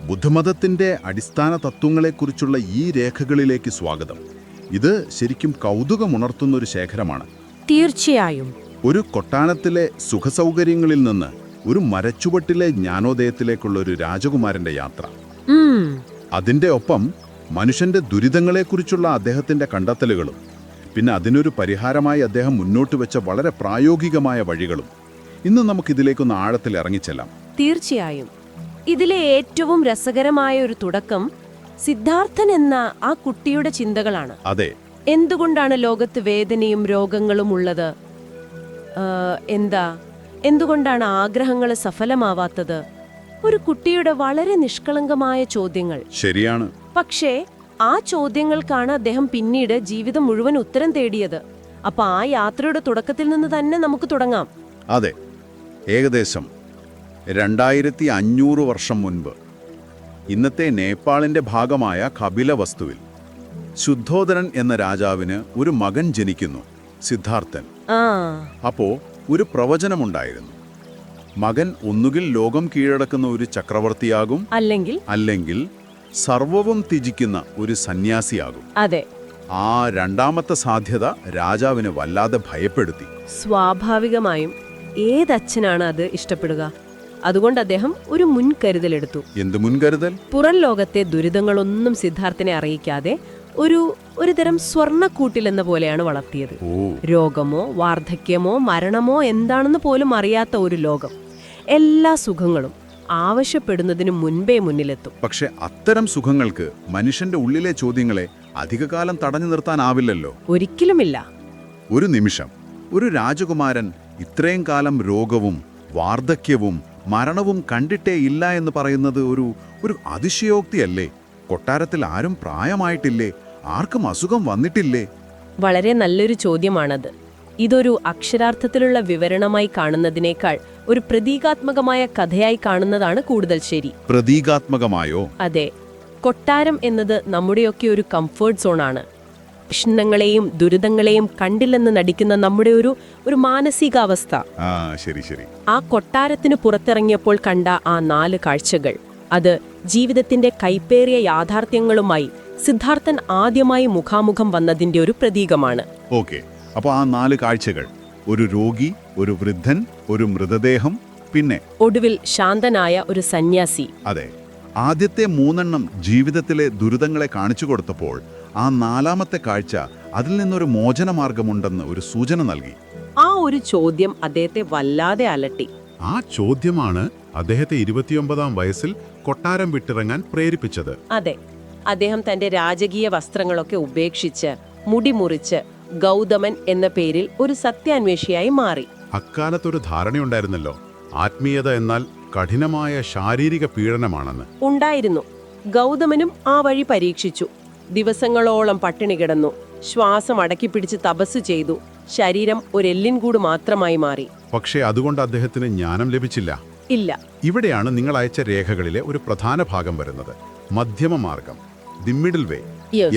ബുദ്ധമതത്തിന്റെ അടിസ്ഥാന തത്വങ്ങളെക്കുറിച്ചുള്ള ഈ രേഖകളിലേക്ക് സ്വാഗതം. ഇത് ശരിക്കും കൗതുകമുണർത്തുന്നൊരു ശേഖരമാണ്. തീർച്ചയായും. ഒരു കൊട്ടാരത്തിലെ സുഖസൗകര്യങ്ങളിൽ നിന്ന് ഒരു മരച്ചുവട്ടിലെ ജ്ഞാനോദയത്തിലേക്കുള്ള ഒരു രാജകുമാരന്റെ യാത്ര. അതിന്റെ ഒപ്പം മനുഷ്യന്റെ ദുരിതങ്ങളെക്കുറിച്ചുള്ള അദ്ദേഹത്തിന്റെ കണ്ടെത്തലുകളും, പിന്നെ അതിനൊരു പരിഹാരമായി അദ്ദേഹം മുന്നോട്ട് വെച്ച വളരെ പ്രായോഗികമായ വഴികളും. ഇന്ന് നമുക്കിതിലേക്കൊന്ന് ആഴത്തിൽ ഇറങ്ങിച്ചെല്ലാം. തീർച്ചയായും. ഇതിലെ ഏറ്റവും രസകരമായ ഒരു തുടക്കം സിദ്ധാർത്ഥൻ എന്ന ആ കുട്ടിയുടെ ചിന്തകളാണ്. അതെ. എന്തുകൊണ്ടാണ് ലോകത്ത് വേദനയും രോഗങ്ങളും ഉള്ളത്? എന്തുകൊണ്ടാണ് ആഗ്രഹങ്ങൾ സഫലമാവാത്തത്? ഒരു കുട്ടിയുടെ വളരെ നിഷ്കളങ്കമായ ചോദ്യങ്ങൾ. ശരിയാണ്. പക്ഷേ ആ ചോദ്യങ്ങൾക്കാണ് അദ്ദേഹം പിന്നീട് ജീവിതം മുഴുവൻ ഉത്തരം തേടിയത്. അപ്പൊ ആ യാത്രയുടെ തുടക്കത്തിൽ നിന്ന് തന്നെ നമുക്ക് തുടങ്ങാം. അതെ. ഏകദേശം 2500 വർഷം മുൻപ് ഇന്നത്തെ നേപ്പാളിന്റെ ഭാഗമായ കപിലവസ്തുവിൽ ശുദ്ധോദനൻ എന്ന രാജാവിന് ഒരു മകൻ ജനിക്കുന്നു, സിദ്ധാർത്ഥൻ. അപ്പോ ഒരു പ്രവചനമുണ്ടായിരുന്നു. മകൻ ഒന്നുകിൽ ലോകം കീഴടക്കുന്ന ഒരു ചക്രവർത്തിയാകും, അല്ലെങ്കിൽ സർവവും ത്യജിക്കുന്ന ഒരു സന്യാസിയാകും. അതെ. ആ രണ്ടാമത്തെ സാധ്യത രാജാവിനെ വല്ലാതെ ഭയപ്പെടുത്തി. സ്വാഭാവികമായും ഏതച്ഛനാണ് അത് ഇഷ്ടപ്പെടുക? അതുകൊണ്ട് അദ്ദേഹം ഒരു മുൻകരുതലെടുത്തു. എന്ത് മുൻകരുതൽ? പുറം ലോകത്തെ ദുരിതങ്ങളൊന്നും സിദ്ധാർത്ഥനെ അറിയിക്കാതെ ഒരു തരം സ്വർണ്ണക്കൂട്ടിലെന്ന പോലെയാണ് വളർത്തിയത്. രോഗമോ വാർദ്ധക്യമോ മരണമോ എന്താണെന്ന് പോലും അറിയാത്ത ഒരു ലോകം. എല്ലാ സുഖങ്ങളും ആവശ്യപ്പെടുന്നതിന് മുൻപേ മുന്നിലെത്തും. പക്ഷെ അത്തരം സുഖങ്ങൾക്ക് മനുഷ്യന്റെ ഉള്ളിലെ ചോദ്യങ്ങളെ അധികകാലം തടഞ്ഞു നിർത്താനാവില്ലല്ലോ. ഒരിക്കലുമില്ല. ഒരു നിമിഷം ഒരു രാജകുമാരൻ ഇത്രയും കാലം രോഗവും വാർദ്ധക്യവും മരണവും കണ്ടിട്ടേ ഇല്ല എന്ന് പറയുന്നത് ഒരു അതിശയോക്തിയല്ലേ? കൊട്ടാരത്തിൽ ആരും പ്രായമായിട്ടില്ലേ? ആർക്കും അസുഖം വന്നിട്ടില്ലേ? വളരെ നല്ലൊരു ചോദ്യമാണത്. ഇതൊരു അക്ഷരാർത്ഥത്തിലുള്ള വിവരണമായി കാണുന്നതിനേക്കാൾ ഒരു പ്രതീകാത്മകമായ കഥയായി കാണുന്നതാണ് കൂടുതൽ ശരി. പ്രതീകാത്മകമായോ? അതെ. കൊട്ടാരം എന്നത് നമ്മുടെയൊക്കെ ഒരു കംഫേർട്ട് സോണാണ്. പ്രശ്നങ്ങളെയും ദുരിതങ്ങളെയും കണ്ടില്ലെന്ന് നടിക്കുന്ന നമ്മുടെ ഒരു മാനസികാവസ്ഥ. ശരി ശരി. ആ കൊട്ടാരത്തിന് പുറത്തിറങ്ങിയപ്പോൾ കണ്ട ആ 4 കാഴ്ചകൾ, അത് ജീവിതത്തിന്റെ കൈപ്പേറിയ യാഥാർത്ഥ്യങ്ങളുമായി സിദ്ധാർത്ഥൻ ആദ്യമായി മുഖാമുഖം വന്നതിന്റെ ഒരു പ്രതീകമാണ്. ഓക്കെ. അപ്പോൾ ആ 4 കാഴ്ചകൾ: ഒരു രോഗി, ഒരു വൃദ്ധൻ, ഒരു മൃതദേഹം, പിന്നെ ഒടുവിൽ ശാന്തനായ ഒരു സന്യാസി. അതെ. ആദ്യത്തെ 3 ജീവിതത്തിലെ ദുരിതങ്ങളെ കാണിച്ചു കൊടുത്തപ്പോൾ ആ 4ാമത്തെ കാഴ്ച അതിൽ നിന്നൊരു മോചനമാർഗമുണ്ടെന്ന് ഒരു സൂചന നൽകി. ആ ഒരു ചോദ്യം അദ്ദേഹത്തെ വല്ലാതെ അലട്ടി. ആ ചോദ്യമാണ് അദ്ദേഹത്തെ 29ാം വയസ്സിൽ കൊട്ടാരം വിട്ടിറങ്ങാൻ പ്രേരിപ്പിച്ചത്. അതെ. അദ്ദേഹം തന്റെ രാജകീയ വസ്ത്രങ്ങളൊക്കെ ഉപേക്ഷിച്ച് മുടി മുറിച്ച് ഗൗതമൻ എന്ന പേരിൽ ഒരു സത്യാന്വേഷിയായി മാറി. അക്കാലത്തൊരു ധാരണയുണ്ടായിരുന്നല്ലോ, ആത്മീയത എന്നാൽ കഠിനമായ ശാരീരിക പീഡനമാണെന്ന്. ഉണ്ടായിരുന്നു. ഗൗതമനും ആ വഴി പരീക്ഷിച്ചു. ദിവസങ്ങളോളം പട്ടിണി കിടന്നു, ശ്വാസം അടക്കിപ്പിടിച്ച് തപസ് ചെയ്തു. ശരീരം ഒരു എല്ലിൻകൂട് മാത്രമായി മാറി. പക്ഷേ അതുകൊണ്ട് അദ്ദേഹത്തിന് ജ്ഞാനം ലഭിച്ചില്ല. ഇല്ല. ഇവിടെയാണ് നിങ്ങൾ അയച്ച രേഖകളിലെ ഒരു പ്രധാന ഭാഗം വരുന്നത്. മധ്യമ മാർഗം, ദി മിഡിൽ വേ.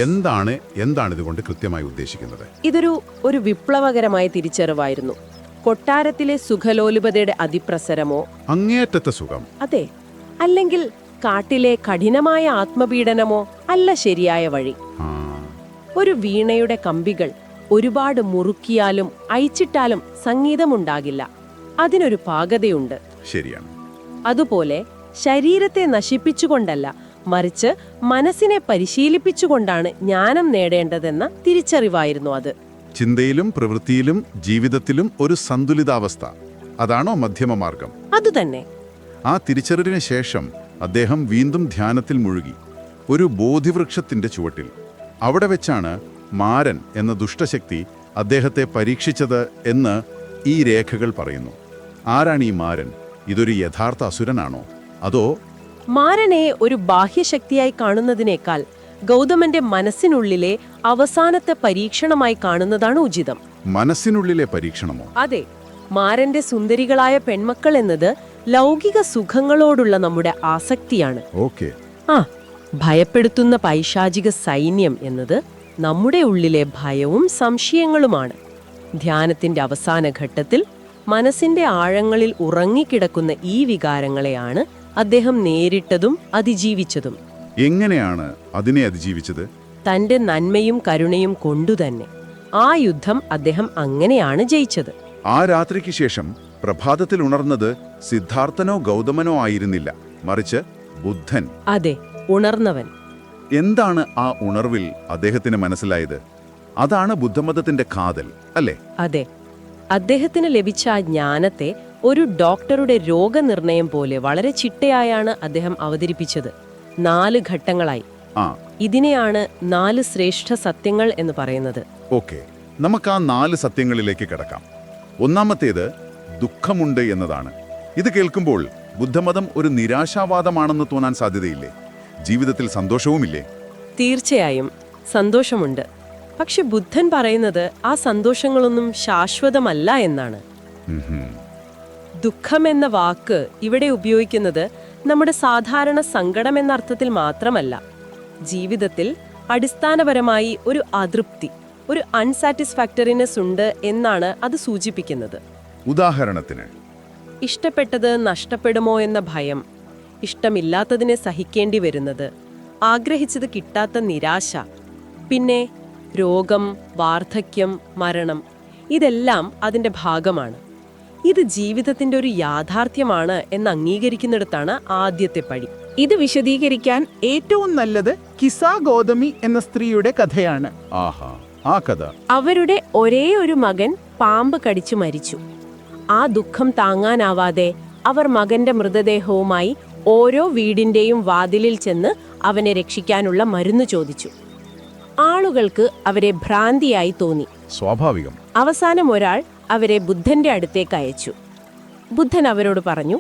എന്താണ് ഇതുകൊണ്ട് കൃത്യമായി ഉദ്ദേശിക്കുന്നത്? ഇതൊരു വിപ്ലവകരമായ തിരിച്ചറിവായിരുന്നു. കൊട്ടാരത്തിലെ സുഖലോലുപതയുടെ അതിപ്രസരമോ, അങ്ങേയറ്റത്തെ സുഖം, അതെ, അല്ലെങ്കിൽ കാട്ടിലെ കഠിനമായ ആത്മപീഡനമോ അല്ല ശരിയായ വഴി. ഒരു വീണയുടെ കമ്പികൾ ഒരുപാട് മുറുക്കിയാലും അയച്ചിട്ടാലും സംഗീതമുണ്ടാകില്ല. അതിനൊരു പാകതയുണ്ട്. ശരിയാണ്. അതുപോലെ ശരീരത്തെ നശിപ്പിച്ചുകൊണ്ടല്ല, മറിച്ച് മനസ്സിനെ പരിശീലിപ്പിച്ചുകൊണ്ടാണ് ജ്ഞാനം നേടേണ്ടതെന്ന തിരിച്ചറിവായിരുന്നു അത്. ചിന്തയിലും പ്രവൃത്തിയിലും ജീവിതത്തിലും ഒരു സന്തുലിതാവസ്ഥ, അതാണോ മധ്യമമാർഗം? അതുതന്നെ. ആ തിരിച്ചറിവിന് ശേഷം അദ്ദേഹം വീണ്ടും ധ്യാനത്തിൽ മുഴുകി, ഒരു ബോധിവൃക്ഷത്തിന്റെ ചുവട്ടിൽ. അവിടെ വെച്ചാണ് മാരൻ എന്ന ദുഷ്ടശക്തി അദ്ദേഹത്തെ പരീക്ഷിച്ചത് എന്ന് ഈ രേഖകൾ പറയുന്നു. ആരാണ് ഈ മാരൻ? ഇതൊരു യഥാർത്ഥ അസുരനാണോ, അതോ? മാരനെ ഒരു ബാഹ്യശക്തിയായി കാണുന്നതിനേക്കാൾ ഗൗതമന്റെ മനസ്സിനുള്ളിലെ അവസാനത്തെ പരീക്ഷണമായി കാണുന്നതാണ് ഉചിതം. മനസ്സിനുള്ളിലെ പരീക്ഷണമോ? അതെ. മാരന്റെ സുന്ദരികളായ പെൺമക്കൾ എന്നത് ലൗകിക സുഖങ്ങളോടുള്ള നമ്മുടെ ആസക്തിയാണ്. ഓക്കെ. ഭയപ്പെടുത്തുന്ന പൈശാചിക സൈന്യം എന്നത് നമ്മുടെ ഉള്ളിലെ ഭയവും സംശയങ്ങളുമാണ്. ധ്യാനത്തിന്റെ അവസാന ഘട്ടത്തിൽ മനസ്സിന്റെ ആഴങ്ങളിൽ ഉറങ്ങിക്കിടക്കുന്ന ഈ വികാരങ്ങളെയാണ് അദ്ദേഹം നേരിട്ടതും അതിജീവിച്ചതും. എങ്ങനെയാണ് അതിനെ അതിജീവിച്ചത്? തന്റെ നന്മയും കരുണയും കൊണ്ടുതന്നെ. ആ യുദ്ധം അദ്ദേഹം അങ്ങനെയാണ് ജയിച്ചത്. ആ രാത്രിക്ക് ശേഷം പ്രഭാതത്തിൽ ഉണർന്നത് സിദ്ധാർത്ഥനോ ഗൗതമനോ ആയിരുന്നില്ല, മറിച്ച് ബുദ്ധൻ. അതെ, ഉണർന്നവൻ. എന്താണ് ആ ഉണർവിൽ അദ്ദേഹത്തിന് മനസ്സിലായത്? അതാണ് ബുദ്ധമതത്തിന്റെ കാതൽ, അല്ലേ? അതെ, അദ്ദേഹത്തിന് ലഭിച്ച ആ ജ്ഞാനത്തെ ഒരു ഡോക്ടറുടെ രോഗനിർണയം പോലെ വളരെ ചിട്ടയായാണ് അദ്ദേഹം അവതരിപ്പിച്ചത്. 4 ഘട്ടങ്ങളായി. ഇതിനെയാണ് 4 ശ്രേഷ്ഠ സത്യങ്ങൾ എന്ന് പറയുന്നത്. ഓക്കെ, നമുക്ക് ആ 4 സത്യങ്ങളിലേക്ക് കിടക്കാം. ഒന്നാമത്തേത് ദുഃഖമുണ്ട് എന്നതാണ്. ഇത് കേൾക്കുമ്പോൾ ബുദ്ധമതം ഒരു നിരാശാവാദമാണെന്ന് തോന്നാൻ സാധ്യതയില്ലേ? ജീവിതത്തിൽ സന്തോഷവുമില്ലേ? തീർച്ചയായും സന്തോഷമുണ്ട്. പക്ഷെ ബുദ്ധൻ പറയുന്നത് ആ സന്തോഷങ്ങളൊന്നും ശാശ്വതമല്ല എന്നാണ്. ദുഃഖം എന്ന വാക്ക് ഇവിടെ ഉപയോഗിക്കുന്നത് നമ്മുടെ സാധാരണ സങ്കടം എന്ന അർത്ഥത്തിൽ മാത്രമല്ല. ജീവിതത്തിൽ അടിസ്ഥാനപരമായി ഒരു അതൃപ്തി, ഒരു അൺസാറ്റിസ്ഫാക്ടറിനെസ് ഉണ്ട് എന്നാണ് അത് സൂചിപ്പിക്കുന്നത്. ഉദാഹരണത്തിന്, ഇഷ്ടപ്പെട്ടത് നഷ്ടപ്പെടുമോ എന്ന ഭയം, ഇഷ്ടമില്ലാത്തതിനെ സഹിക്കേണ്ടി വരുന്നത്, ആഗ്രഹിച്ചത് കിട്ടാത്ത നിരാശ, പിന്നെ രോഗം, വാർദ്ധക്യം, മരണം, ഇതെല്ലാം അതിന്റെ ഭാഗമാണ്. ഇത് ജീവിതത്തിന്റെ ഒരു യാഥാർത്ഥ്യമാണ് എന്ന് അംഗീകരിക്കുന്നിടത്താണ് ആദ്യത്തെ പടി. ഇത് വിശദീകരിക്കാൻ ഏറ്റവും നല്ലത് കിസാ ഗൗതമി എന്ന സ്ത്രീയുടെ കഥയാണ്. ആഹാ, ആ കഥ. അവരുടെ ഒരേ ഒരു മകൻ പാമ്പ് കടിച്ചു മരിച്ചു. ആ ദുഃഖം താങ്ങാനാവാതെ അവർ മകന്റെ മൃതദേഹവുമായി ഓരോ വീടിന്റെയും വാതിലിൽ ചെന്ന് അവനെ രക്ഷിക്കാനുള്ള മരുന്ന് ചോദിച്ചു. ആളുകൾക്ക് അവരെ ഭ്രാന്തിയായി തോന്നി. സ്വാഭാവികം. അവസാനം ഒരാൾ അവരെ ബുദ്ധന്റെ അടുത്തേക്ക് അയച്ചു. ബുദ്ധൻ അവരോട് പറഞ്ഞു,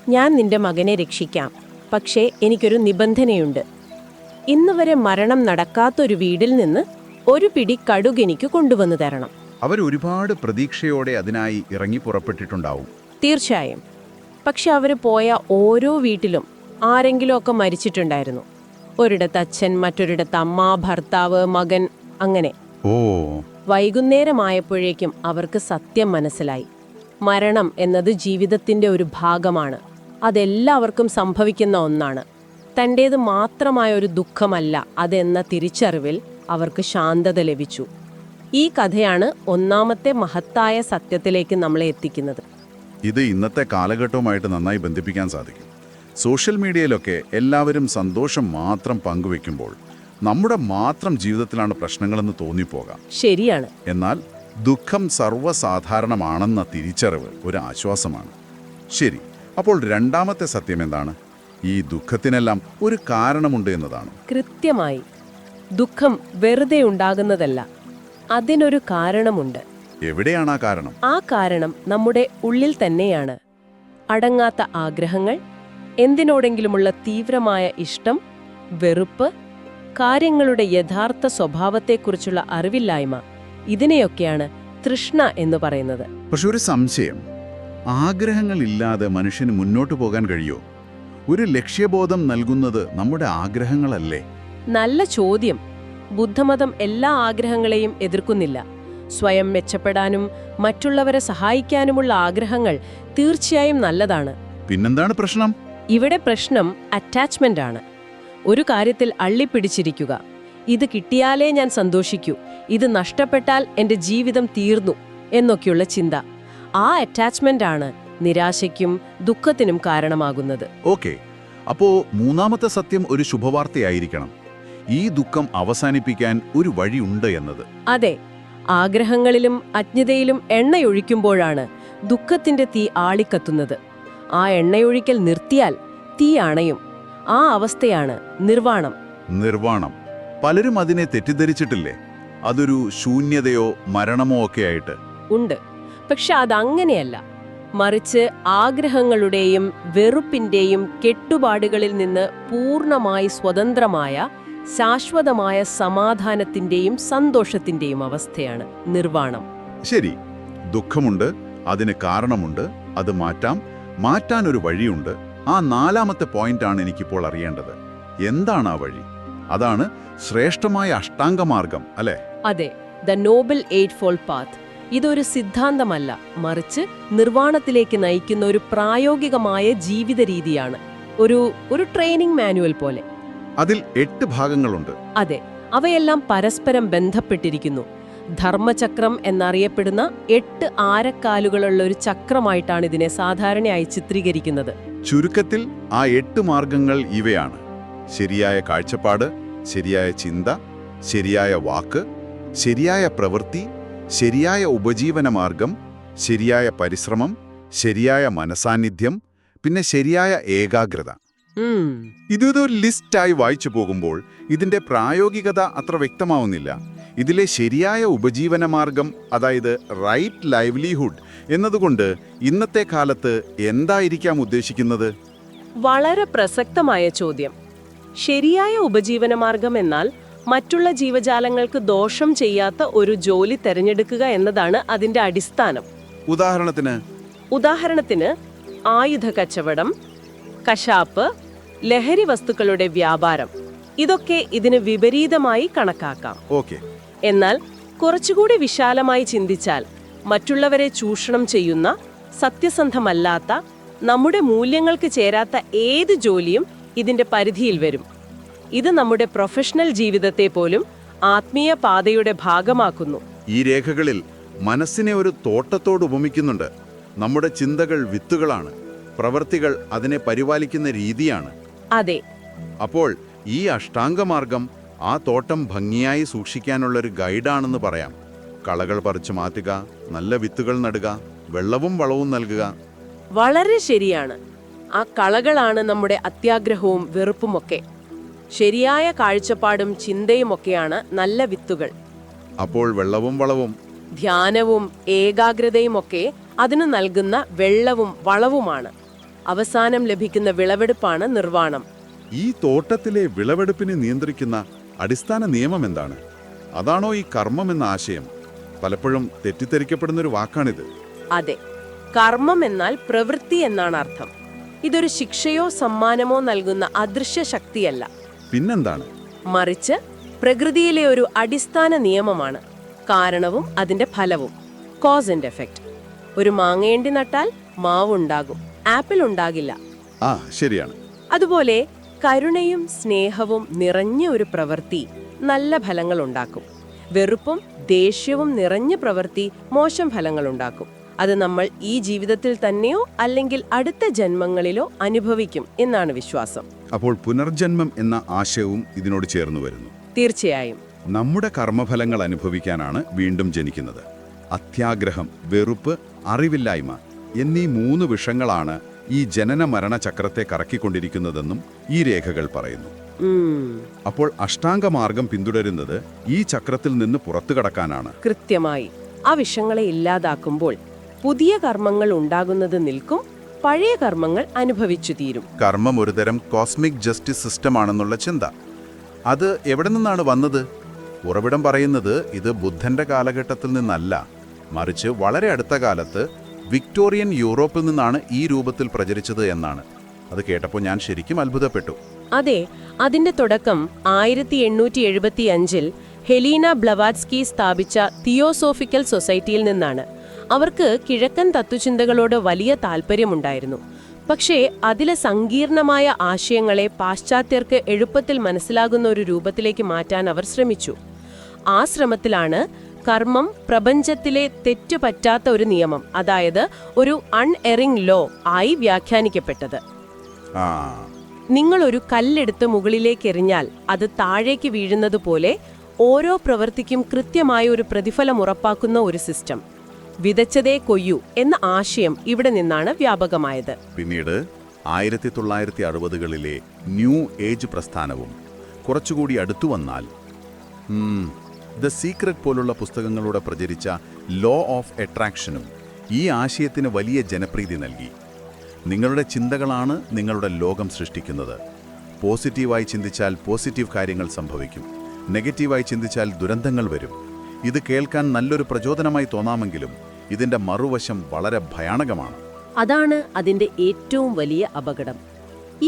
ഞാൻ നിന്റെ മകനെ രക്ഷിക്കാം, പക്ഷേ എനിക്കൊരു നിബന്ധനയുണ്ട്. ഇന്നുവരെ മരണം നടക്കാത്തൊരു വീടിൽ നിന്ന് ഒരു പിടി കടുക് എനിക്ക് കൊണ്ടുവന്നു തരണം. അവരൊരുപാട് പ്രതീക്ഷയോടെ അതിനായി ഇറങ്ങി പുറപ്പെട്ടിട്ടുണ്ടാവും. തീർച്ചയായും. പക്ഷെ അവർ പോയ ഓരോ വീട്ടിലും ആരെങ്കിലുമൊക്കെ മരിച്ചിട്ടുണ്ടായിരുന്നു. ഒരിടത്ത് അച്ഛൻ, മറ്റൊരിടത്ത് അമ്മ, ഭർത്താവ്, മകൻ, അങ്ങനെ. ഓ. വൈകുന്നേരമായപ്പോഴേക്കും അവർക്ക് സത്യം മനസ്സിലായി. മരണം എന്നത് ജീവിതത്തിന്റെ ഒരു ഭാഗമാണ്. അതെല്ലാവർക്കും സംഭവിക്കുന്ന ഒന്നാണ്. തൻ്റേത് മാത്രമായ ഒരു ദുഃഖമല്ല അതെന്ന തിരിച്ചറിവിൽ അവർക്ക് ശാന്തത ലഭിച്ചു. ഈ കഥയാണ് ഒന്നാമത്തെ മഹത്തായ സത്യത്തിലേക്ക് നമ്മളെ എത്തിക്കുന്നത്. ഇത് ഇന്നത്തെ കാലഘട്ടവുമായിട്ട് നന്നായി ബന്ധിപ്പിക്കാൻ സാധിക്കും. സോഷ്യൽ മീഡിയയിലൊക്കെ എല്ലാവരും സന്തോഷം മാത്രം പങ്കുവെക്കുമ്പോൾ നമ്മുടെ മാത്രം ജീവിതത്തിലാണ് പ്രശ്നങ്ങളെന്ന് തോന്നിപ്പോകാം. ശരിയാണ്. എന്നാൽ ദുഃഖം സർവ്വസാധാരണമാണെന്ന തിരിച്ചറിവ് ഒരു ആശ്വാസമാണ്. ശരി, അപ്പോൾ രണ്ടാമത്തെ സത്യം എന്താണ്? ഈ ദുഃഖത്തിനെല്ലാം ഒരു കാരണമുണ്ട് എന്നതാണ്. കൃത്യമായി. ദുഃഖം വെറുതെ ഉണ്ടാകുന്നതല്ല, അതിനൊരു കാരണമുണ്ട്. എവിടെയാണ് ആ കാരണം? ആ കാരണം നമ്മുടെ ഉള്ളിൽ തന്നെയാണ്. അടങ്ങാത്ത ആഗ്രഹങ്ങൾ, എന്തിനോടെങ്കിലുമുള്ള തീവ്രമായ ഇഷ്ടം, വെറുപ്പ്, കാര്യങ്ങളുടെ യഥാർത്ഥ സ്വഭാവത്തെക്കുറിച്ചുള്ള അറിവില്ലായ്മ, ഇതിനെയൊക്കെയാണ് തൃഷ്ണ എന്ന് പറയുന്നത്. പക്ഷെ ഒരു സംശയം, ആഗ്രഹങ്ങളില്ലാതെ മനുഷ്യന് മുന്നോട്ട് പോകാൻ കഴിയോ? ഒരു ലക്ഷ്യബോധം നൽകുന്നത് നമ്മുടെ ആഗ്രഹങ്ങളല്ലേ? നല്ല ചോദ്യം. ബുദ്ധമതം എല്ലാ ആഗ്രഹങ്ങളെയും എതിർക്കുന്നില്ല. സ്വയം മെച്ചപ്പെടാനും മറ്റുള്ളവരെ സഹായിക്കാനുമുള്ള ആഗ്രഹങ്ങൾ തീർച്ചയായും നല്ലതാണ്. പിന്നെന്താണ് പ്രശ്നം? ഇവിടെ പ്രശ്നം അറ്റാച്ച്മെന്റ് ആണ്. ഒരു കാര്യത്തിൽ അള്ളിപ്പിടിച്ചിരിക്കുക. ഇത് കിട്ടിയാലേ ഞാൻ സന്തോഷിക്കൂ, ഇത് നഷ്ടപ്പെട്ടാൽ എൻ്റെ ജീവിതം തീർന്നു എന്നൊക്കെയുള്ള ചിന്ത. ആ അറ്റാച്ച്മെന്റ് ആണ് നിരാശയ്ക്കും ദുഃഖത്തിനും കാരണമാകുന്നത്. ഓക്കെ, അപ്പോ മൂന്നാമത്തെ സത്യം ഒരു ശുഭവാർത്തയായിരിക്കണം. ഈ ദുഃഖം അവസാനിപ്പിക്കാൻ ഒരു വഴിയുണ്ട് എന്നത്. അതെ, ആഗ്രഹങ്ങളിലും അജ്ഞതയിലും എണ്ണയൊഴിക്കുമ്പോഴാണ് ദുഃഖത്തിന്റെ തീ ആളിക്കത്തുന്നത്. ആ എണ്ണയൊഴിക്കൽ നിർത്തിയാൽ തീ അണയും. ആ അവസ്ഥയാണ് നിർവാണം. നിർവാണം. പലരും അതിനെ തെറ്റിദ്ധരിച്ചിട്ടില്ലേ? അതൊരു ശൂന്യതയോ മരണമോ ഒക്കെ ആയിട്ട്. ഉണ്ട്. പക്ഷെ അതങ്ങനെയല്ല. മറിച്ച് ആഗ്രഹങ്ങളുടെയും വെറുപ്പിന്റെയും കെട്ടുപാടുകളിൽ നിന്ന് പൂർണ്ണമായി സ്വതന്ത്രമായ ശാശ്വതമായ സമാധാനത്തിന്റെയും സന്തോഷത്തിന്റെയും അവസ്ഥയാണ് നിർവാണം. ശരി, ദുഃഖമുണ്ട്, അതിന് കാരണമുണ്ട്, അത് മാറ്റാൻ ഒരു വഴിയുണ്ട്. ആ നാലാമത്തെ പോയിന്റാണ് എനിക്കിപ്പോൾ അറിയേണ്ടത്. എന്താണ് ആ വഴി? അതാണ് ശ്രേഷ്ഠമായ അഷ്ടാംഗമാർഗം, അല്ലേ? അതെ, ദ നോബിൾ എയ്റ്റ്ഫോൾഡ് പാത്ത്. ഇതൊരു സിദ്ധാന്തമല്ല, മറിച്ച് നിർവാണത്തിലേക്ക് നയിക്കുന്ന ഒരു പ്രായോഗികമായ ജീവിത രീതിയാണ്. ഒരു ട്രെയിനിങ് മാനുവൽ പോലെ. അതിൽ 8 ഭാഗങ്ങളുണ്ട്. അതെ, അവയെല്ലാം പരസ്പരം ബന്ധപ്പെട്ടിരിക്കുന്നു. ധർമ്മചക്രം എന്നറിയപ്പെടുന്ന 8 ആരക്കാലുകളുള്ള ഒരു ചക്രമായിട്ടാണ് ഇതിനെ സാധാരണയായി ചിത്രീകരിക്കുന്നത്. ചുരുക്കത്തിൽ ആ 8 മാർഗങ്ങൾ ഇവയാണ്: ശരിയായ കാഴ്ചപ്പാട്, ശരിയായ ചിന്ത, ശരിയായ വാക്ക്, ശരിയായ പ്രവൃത്തി, ശരിയായ ഉപജീവന മാർഗം, ശരിയായ പരിശ്രമം, ശരിയായ മനസാന്നിധ്യം, പിന്നെ ശരിയായ ഏകാഗ്രത. ഇതൊരു ലിസ്റ്റായി വായിച്ചു പോകുമ്പോൾ ഇതിന്റെ പ്രായോഗികത അത്ര വ്യക്തമാവുന്നില്ല. ഇതിലെ ശരിയായ ഉപജീവന മാർഗം, അതായത് റൈറ്റ് ലൈവ്ലിഹുഡ് എന്നതുകൊണ്ട് ഇന്നത്തെ കാലത്ത് എന്തായിരിക്കാം ഉദ്ദേശിക്കുന്നത്? വളരെ പ്രസക്തമായ ചോദ്യം. ശരിയായ ഉപജീവനമാർഗം എന്നാൽ മറ്റുള്ള ജീവജാലങ്ങൾക്ക് ദോഷം ചെയ്യാത്ത ഒരു ജോലി തിരഞ്ഞെടുക്കുക എന്നതാണ് അതിന്റെ അടിസ്ഥാനം. ഉദാഹരണത്തിന് ആയുധ കച്ചവടം, കശാപ്പ്, ലഹരി വസ്തുക്കളുടെ വ്യാപാരം, ഇതൊക്കെ ഇതിന് വിപരീതമായി കണക്കാക്കാം. എന്നാൽ കുറച്ചുകൂടി വിശാലമായി ചിന്തിച്ചാൽ മറ്റുള്ളവരെ ചൂഷണം ചെയ്യുന്ന, സത്യസന്ധമല്ലാത്ത, നമ്മുടെ മൂല്യങ്ങൾക്ക് ചേരാത്ത ഏത് ജോലിയും ഇതിന്റെ പരിധിയിൽ വരും. ഇത് നമ്മുടെ പ്രൊഫഷണൽ ജീവിതത്തെ പോലും ആത്മീയ പാതയുടെ ഭാഗമാക്കുന്നു. ഈ രേഖകളിൽ മനസ്സിനെ ഒരു തോട്ടത്തോട് ഉപമിക്കുന്നുണ്ട്. നമ്മുടെ ചിന്തകൾ വിത്തുകളാണ്, പ്രവൃത്തികൾ അതിനെ പരിപാലിക്കുന്ന രീതിയാണ്. അതെ. അപ്പോൾ ഈ അഷ്ടാംഗമാർഗം ആ തോട്ടം ഭംഗിയായി സൂക്ഷിക്കാനുള്ളൊരു ഗൈഡാണെന്ന് പറയാം. കളകൾ പറിച്ചു മാറ്റുക, നല്ല വിത്തുകൾ നടുക, വെള്ളവും വളവും നൽകുക. വളരെ ശരിയാണ്. ആ കളകളാണ് നമ്മുടെ അത്യാഗ്രഹവും വെറുപ്പുമൊക്കെ. ശരിയായ കാഴ്ചപ്പാടും ചിന്തയുമൊക്കെയാണ് നല്ല വിത്തുകൾ. അപ്പോൾ വെള്ളവും വളവും, ധ്യാനവും ഏകാഗ്രതയുമൊക്കെ അതിനു നൽകുന്ന വെള്ളവും വളവുമാണ്. അവസാനം ലഭിക്കുന്ന വിളവെടുപ്പാണ് നിർവ്വാണം. ഈ തോട്ടത്തിലെ വിളവെടുപ്പിനെ നിയന്ത്രിക്കുന്ന അടിസ്ഥാന നിയമം എന്താണ്? അതാണോ ഈ കർമ്മം എന്ന ആശയം? പലപ്പോഴും തെറ്റിദ്ധരിക്കപ്പെടുന്നൊരു വാക്കാണിത്. അതെ, കർമ്മം എന്നാൽ പ്രവൃത്തി എന്നാണ് അർത്ഥം. ഇതൊരു ശിക്ഷയോ സമ്മാനമോ നൽകുന്ന അദൃശ്യ ശക്തിയല്ല. പിന്നെന്താണ്? മറിച്ച് പ്രകൃതിയിലെ ഒരു അടിസ്ഥാന നിയമമാണ്. കാരണവും അതിന്റെ ഫലവും, കോസ് ആൻഡ് എഫക്റ്റ്. ഒരു മാങ്ങേണ്ടി നട്ടാൽ മാവുണ്ടാകും, ആപ്പിൾ ഉണ്ടാകില്ല. ശരിയാണ്. അതുപോലെ കരുണയും സ്നേഹവും നിറഞ്ഞ ഒരു പ്രവൃത്തി നല്ല ഫലങ്ങൾ ഉണ്ടാക്കും. വെറുപ്പും ദേഷ്യവും നിറഞ്ഞ പ്രവൃത്തി മോശം ഫലങ്ങൾ ഉണ്ടാക്കും. അത് നമ്മൾ ഈ ജീവിതത്തിൽ തന്നെയോ അല്ലെങ്കിൽ അടുത്ത ജന്മങ്ങളിലോ അനുഭവിക്കും എന്നാണ് വിശ്വാസം. അപ്പോൾ പുനർജന്മം എന്ന ആശയവും ഇതിനോട് ചേർന്നു വരുന്നു. തീർച്ചയായും. നമ്മുടെ കർമ്മഫലങ്ങൾ അനുഭവിക്കാനാണ് വീണ്ടും ജനിക്കുന്നത്. അത്യാഗ്രഹം, വെറുപ്പ്, അറിവില്ലായ്മ എന്നീ 3 വിഷങ്ങളാണ് ഈ ജനന മരണ ചക്രത്തെ കറക്കിക്കൊണ്ടിരിക്കുന്നതെന്നും ഈ രേഖകൾ പറയുന്നു. അപ്പോൾ അഷ്ടാംഗമാർഗം പിന്തുടരുന്നത് ഈ ചക്രത്തിൽ നിന്ന് പുറത്തു കടക്കാനാണ്. കൃത്യമായി. ആ വിഷങ്ങളെ ഇല്ലാതാക്കുമ്പോൾ പുതിയ കർമ്മങ്ങൾ ഉണ്ടാകുന്നത് നിൽക്കും, പഴയ കർമ്മങ്ങൾ അനുഭവിച്ചു തീരും. കർമ്മം ഒരുതരം കോസ്മിക് ജസ്റ്റിസ് സിസ്റ്റം ആണെന്നുള്ള ചിന്ത, അത് എവിടെ നിന്നാണ് വന്നത്? ഉറവിടം പറയുന്നത് ഇത് ബുദ്ധന്റെ കാലഘട്ടത്തിൽ നിന്നല്ല, മറിച്ച് വളരെ അടുത്ത കാലത്ത് വിക്ടോറിയൻ യൂറോപ്പിൽ നിന്നാണ് ഈ രൂപത്തിൽ പ്രചരിച്ചത് എന്നാണ്. അത് കേട്ടപ്പോൾ ഞാൻ ശരിക്കും അത്ഭുതപ്പെട്ടു. അതെ, അതിന്റെ തുടക്കം 1875-ൽ ഹെലീന ബ്ലവാറ്റ്സ്കി സ്ഥാപിച്ച തിയോസോഫിക്കൽ സൊസൈറ്റിയിൽ നിന്നാണ്. അവർക്ക് കിഴക്കൻ തത്വചിന്തകളോട് വലിയ താല്പര്യമുണ്ടായിരുന്നു. പക്ഷേ അതിലെ സങ്കീർണമായ ആശയങ്ങളെ പാശ്ചാത്യർക്ക് എളുപ്പത്തിൽ മനസ്സിലാകുന്ന ഒരു രൂപത്തിലേക്ക് മാറ്റാൻ അവർ ശ്രമിച്ചു. ആ ശ്രമത്തിലാണ് കർമ്മം പ്രപഞ്ചത്തിലെ തെറ്റുപറ്റാത്ത ഒരു നിയമം, അതായത് ഒരു അൺഎറിംഗ് ലോ ആയി വ്യാഖ്യാനിക്കപ്പെട്ടത്. നിങ്ങൾ ഒരു കല്ലെടുത്ത് മുകളിലേക്ക് എറിഞ്ഞാൽ അത് താഴേക്ക് വീഴുന്നത് പോലെ ഓരോ പ്രവൃത്തിക്കും കൃത്യമായ ഒരു പ്രതിഫലം ഉറപ്പാക്കുന്ന ഒരു സിസ്റ്റം. വിതച്ചതേ കൊയ്യൂ എന്ന ആശയം ഇവിടെ നിന്നാണ് വ്യാപകമായത്. പിന്നീട് 1960കളിലെ ന്യൂ ഏജ് പ്രസ്ഥാനവും കുറച്ചുകൂടി അടുത്തു വന്നാൽ ദ സീക്രട്ട് പോലുള്ള പുസ്തകങ്ങളോടെ പ്രചരിച്ച ലോ ഓഫ് അട്രാക്ഷനും ഈ ആശയത്തിന് വലിയ ജനപ്രീതി നൽകി. നിങ്ങളുടെ ചിന്തകളാണ് നിങ്ങളുടെ ലോകം സൃഷ്ടിക്കുന്നത്. പോസിറ്റീവായി ചിന്തിച്ചാൽ പോസിറ്റീവ് കാര്യങ്ങൾ സംഭവിക്കും, നെഗറ്റീവായി ചിന്തിച്ചാൽ ദുരന്തങ്ങൾ വരും. ഇത് കേൾക്കാൻ നല്ലൊരു പ്രചോദനമായി തോന്നാമെങ്കിലും ഇതിന്റെ മറുവശം വളരെ ഭയാനകമാണ്. അതാണ് അതിന്റെ ഏറ്റവും വലിയ അപകടം.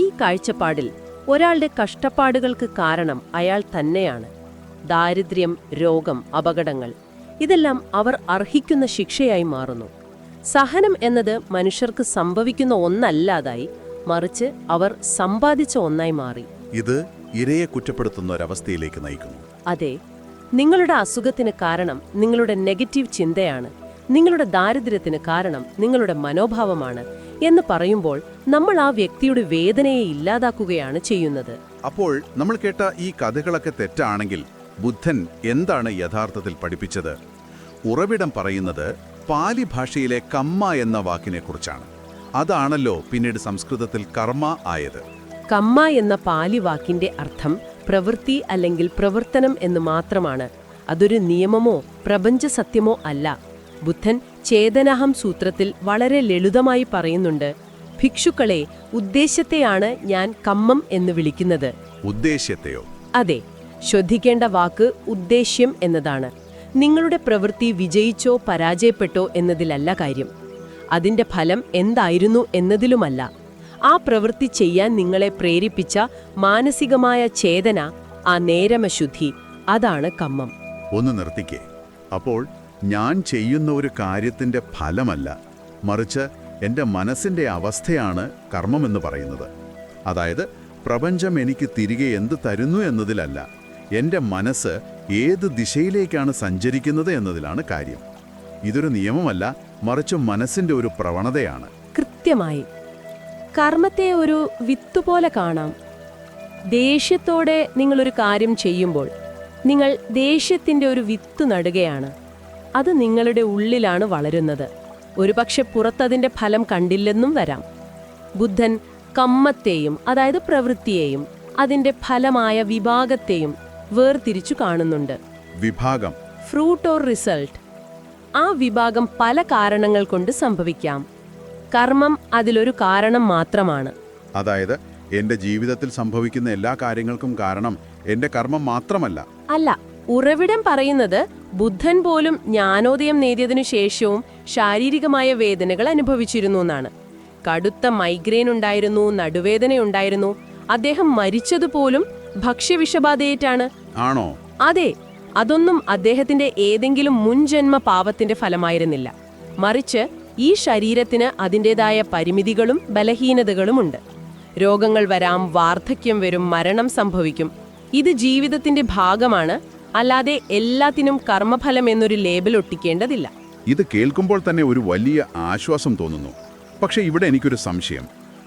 ഈ കാഴ്ചപ്പാടിൽ ഒരാളുടെ കഷ്ടപ്പാടുകൾക്ക് കാരണം അയാൾ തന്നെയാണ്. ദാരിദ്ര്യം, രോഗം, അപകടങ്ങൾ ഇതെല്ലാം അവർ അർഹിക്കുന്ന ശിക്ഷയായി മാറുന്നു. സഹനം എന്നത് മനുഷ്യർക്ക് സംഭവിക്കുന്ന ഒന്നല്ലാതായി മറിച്ച് അവർ സമ്പാദിച്ച ഒന്നായി മാറി. ഇത് ഇരയെ കുറ്റപ്പെടുത്തുന്ന ഒരവസ്ഥയിലേക്ക് നയിക്കുന്നു. അതെ, നിങ്ങളുടെ അസുഖത്തിന് കാരണം നിങ്ങളുടെ നെഗറ്റീവ് ചിന്തയാണ്, നിങ്ങളുടെ ദാരിദ്ര്യത്തിന് കാരണം നിങ്ങളുടെ മനോഭാവമാണ് എന്ന് പറയുമ്പോൾ നമ്മൾ ആ വ്യക്തിയുടെ വേദനയെ ഇല്ലാതാക്കുകയാണ് ചെയ്യുന്നത്. അപ്പോൾ നമ്മൾ കേട്ട ഈ കഥകളൊക്കെ തെറ്റാണെങ്കിൽ ബുദ്ധൻ എന്താണ് യഥാർത്ഥത്തിൽ പഠിപ്പിച്ചത്? ഉറവിടം പറയുന്നത് പാലി ഭാഷയിലെ കമ്മ എന്ന വാക്കിനെക്കുറിച്ചാണ്. അതാണല്ലോ പിന്നീട് സംസ്കൃതത്തിൽ കർമ്മ ആയത്. കമ്മ എന്ന പാലി വാക്കിന്റെ അർത്ഥം പ്രവൃത്തി അല്ലെങ്കിൽ പ്രവർത്തനം എന്ന് മാത്രമാണ്. അതൊരു നിയമമോ പ്രപഞ്ച സത്യമോ അല്ല. ബുദ്ധൻ ചേതനഹം സൂത്രത്തിൽ വളരെ ലളിതമായി പറയുന്നുണ്ട്, ഭിക്ഷുക്കളെ, ഉദ്ദേശ്യത്തെയാണ് ഞാൻ കമ്മം എന്ന് വിളിക്കുന്നത്. ഉദ്ദേശ്യത്തെയോ? അതെ, ശ്രദ്ധിക്കേണ്ട വാക്ക് ഉദ്ദേശ്യം എന്നതാണ്. നിങ്ങളുടെ പ്രവൃത്തി വിജയിച്ചോ പരാജയപ്പെട്ടോ എന്നതിലല്ല കാര്യം, അതിന്റെ ഫലം എന്തായിരുന്നു എന്നതിലുമല്ല. ആ പ്രവൃത്തി ചെയ്യാൻ നിങ്ങളെ പ്രേരിപ്പിച്ച മാനസികമായ ചേതന, ആ നേരമശുദ്ധി, അതാണ് കമ്മം. ഒന്ന് നിർത്തിക്കേ. അപ്പോൾ ഞാൻ ചെയ്യുന്ന ഒരു കാര്യത്തിന്റെ ഫലമല്ല, മറിച്ച് എൻ്റെ മനസ്സിന്റെ അവസ്ഥയാണ് കർമ്മമെന്ന് പറയുന്നത്. അതായത് പ്രപഞ്ചം എനിക്ക് തിരികെ എന്ത് തരുന്നു എന്നതിലല്ല, എൻ്റെ മനസ്സ് ഏത് ദിശയിലേക്കാണ് സഞ്ചരിക്കുന്നത് എന്നതിലാണ് കാര്യം. ഇതൊരു നിയമമല്ല, മറിച്ച് മനസ്സിന്റെ ഒരു പ്രവണതയാണ്. കൃത്യമായി. കർമ്മത്തെ ഒരു വിത്തുപോലെ കാണാം. ദേഷ്യത്തോടെ നിങ്ങളൊരു കാര്യം ചെയ്യുമ്പോൾ നിങ്ങൾ ദേഷ്യത്തിന്റെ ഒരു വിത്ത് നടുകയാണ്. അത് നിങ്ങളുടെ ഉള്ളിലാണ് വളരുന്നത്. ഒരുപക്ഷെ പുറത്തതിന്റെ ഫലം കണ്ടില്ലെന്നും വരാം. ബുദ്ധൻ കമ്മത്തെയും, അതായത് പ്രവൃത്തിയെയും, അതിന്റെ ഫലമായ വിഭാഗത്തെയും വേർതിരിച്ചു കാണുന്നുണ്ട്. വിഭാഗം, ഫ്രൂട്ട് ഓർ റിസൾട്ട്. ആ വിഭാഗം പല കാരണങ്ങൾ കൊണ്ട് സംഭവിക്കാം. കർമ്മം അതിലൊരു കാരണം മാത്രമാണ്. അതായത് എൻ്റെ ജീവിതത്തിൽ സംഭവിക്കുന്ന എല്ലാ കാര്യങ്ങൾക്കും കാരണം എൻ്റെ കർമ്മം മാത്രമല്ല. അല്ല, ഉറവിടം പറയുന്നത് ബുദ്ധൻ പോലും ജ്ഞാനോദയം നേടിയതിനു ശേഷവും ശാരീരികമായ വേദനകൾ അനുഭവിച്ചിരുന്നു എന്നാണ്. കടുത്ത മൈഗ്രെയിൻ ഉണ്ടായിരുന്നു, നടുവേദനയുണ്ടായിരുന്നു. അദ്ദേഹം മരിച്ചതുപോലും ഭക്ഷ്യവിഷബാധയേറ്റാണ്. ആണോ? അതെ, അതൊന്നും അദ്ദേഹത്തിന്റെ ഏതെങ്കിലും മുൻജന്മ പാപത്തിന്റെ ഫലമായിരുന്നില്ല. മറിച്ച് ഈ ശരീരത്തിന് അതിൻ്റെതായ പരിമിതികളും ബലഹീനതകളുമുണ്ട്. രോഗങ്ങൾ വരാം, വാർദ്ധക്യം വരും, മരണം സംഭവിക്കും. ഇത് ജീവിതത്തിന്റെ ഭാഗമാണ്, അല്ലാതെ എല്ലാത്തിനും കർമ്മഫലം എന്നൊരു ലേബൽ ഒട്ടിക്കേണ്ടതില്ല. ഇത് കേൾക്കുമ്പോൾ തന്നെ ഒരു വലിയ ആശ്വാസം തോന്നുന്നു. പക്ഷേ ഇവിടെ എനിക്കൊരു സംശയം.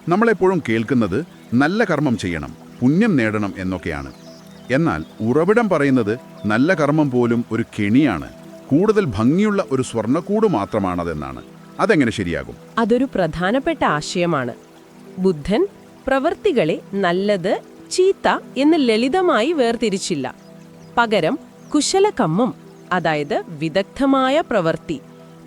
നമ്മളെപ്പോഴും കേൾക്കുന്നത് നല്ല കർമ്മം ചെയ്യണം, പുണ്യം നേടണം എന്നൊക്കെയാണ്. എന്നാൽ ഉറവിടം പറയുന്നത് നല്ല കർമ്മം പോലും ഒരു കെണിയാണ്, കൂടുതൽ ഭംഗിയുള്ള ഒരു സ്വർണ്ണക്കൂട് മാത്രമാണതെന്നാണ്. അതെങ്ങനെ ശരിയാകും? അതൊരു പ്രധാനപ്പെട്ട ആശയമാണ്. ബുദ്ധൻ പ്രവൃത്തികളെ നല്ലത്, ചീത്ത എന്ന് ലളിതമായി വേർതിരിച്ചില്ല. പകരം കുശലകമ്മം, അതായത് വിദഗ്ധമായ പ്രവൃത്തി,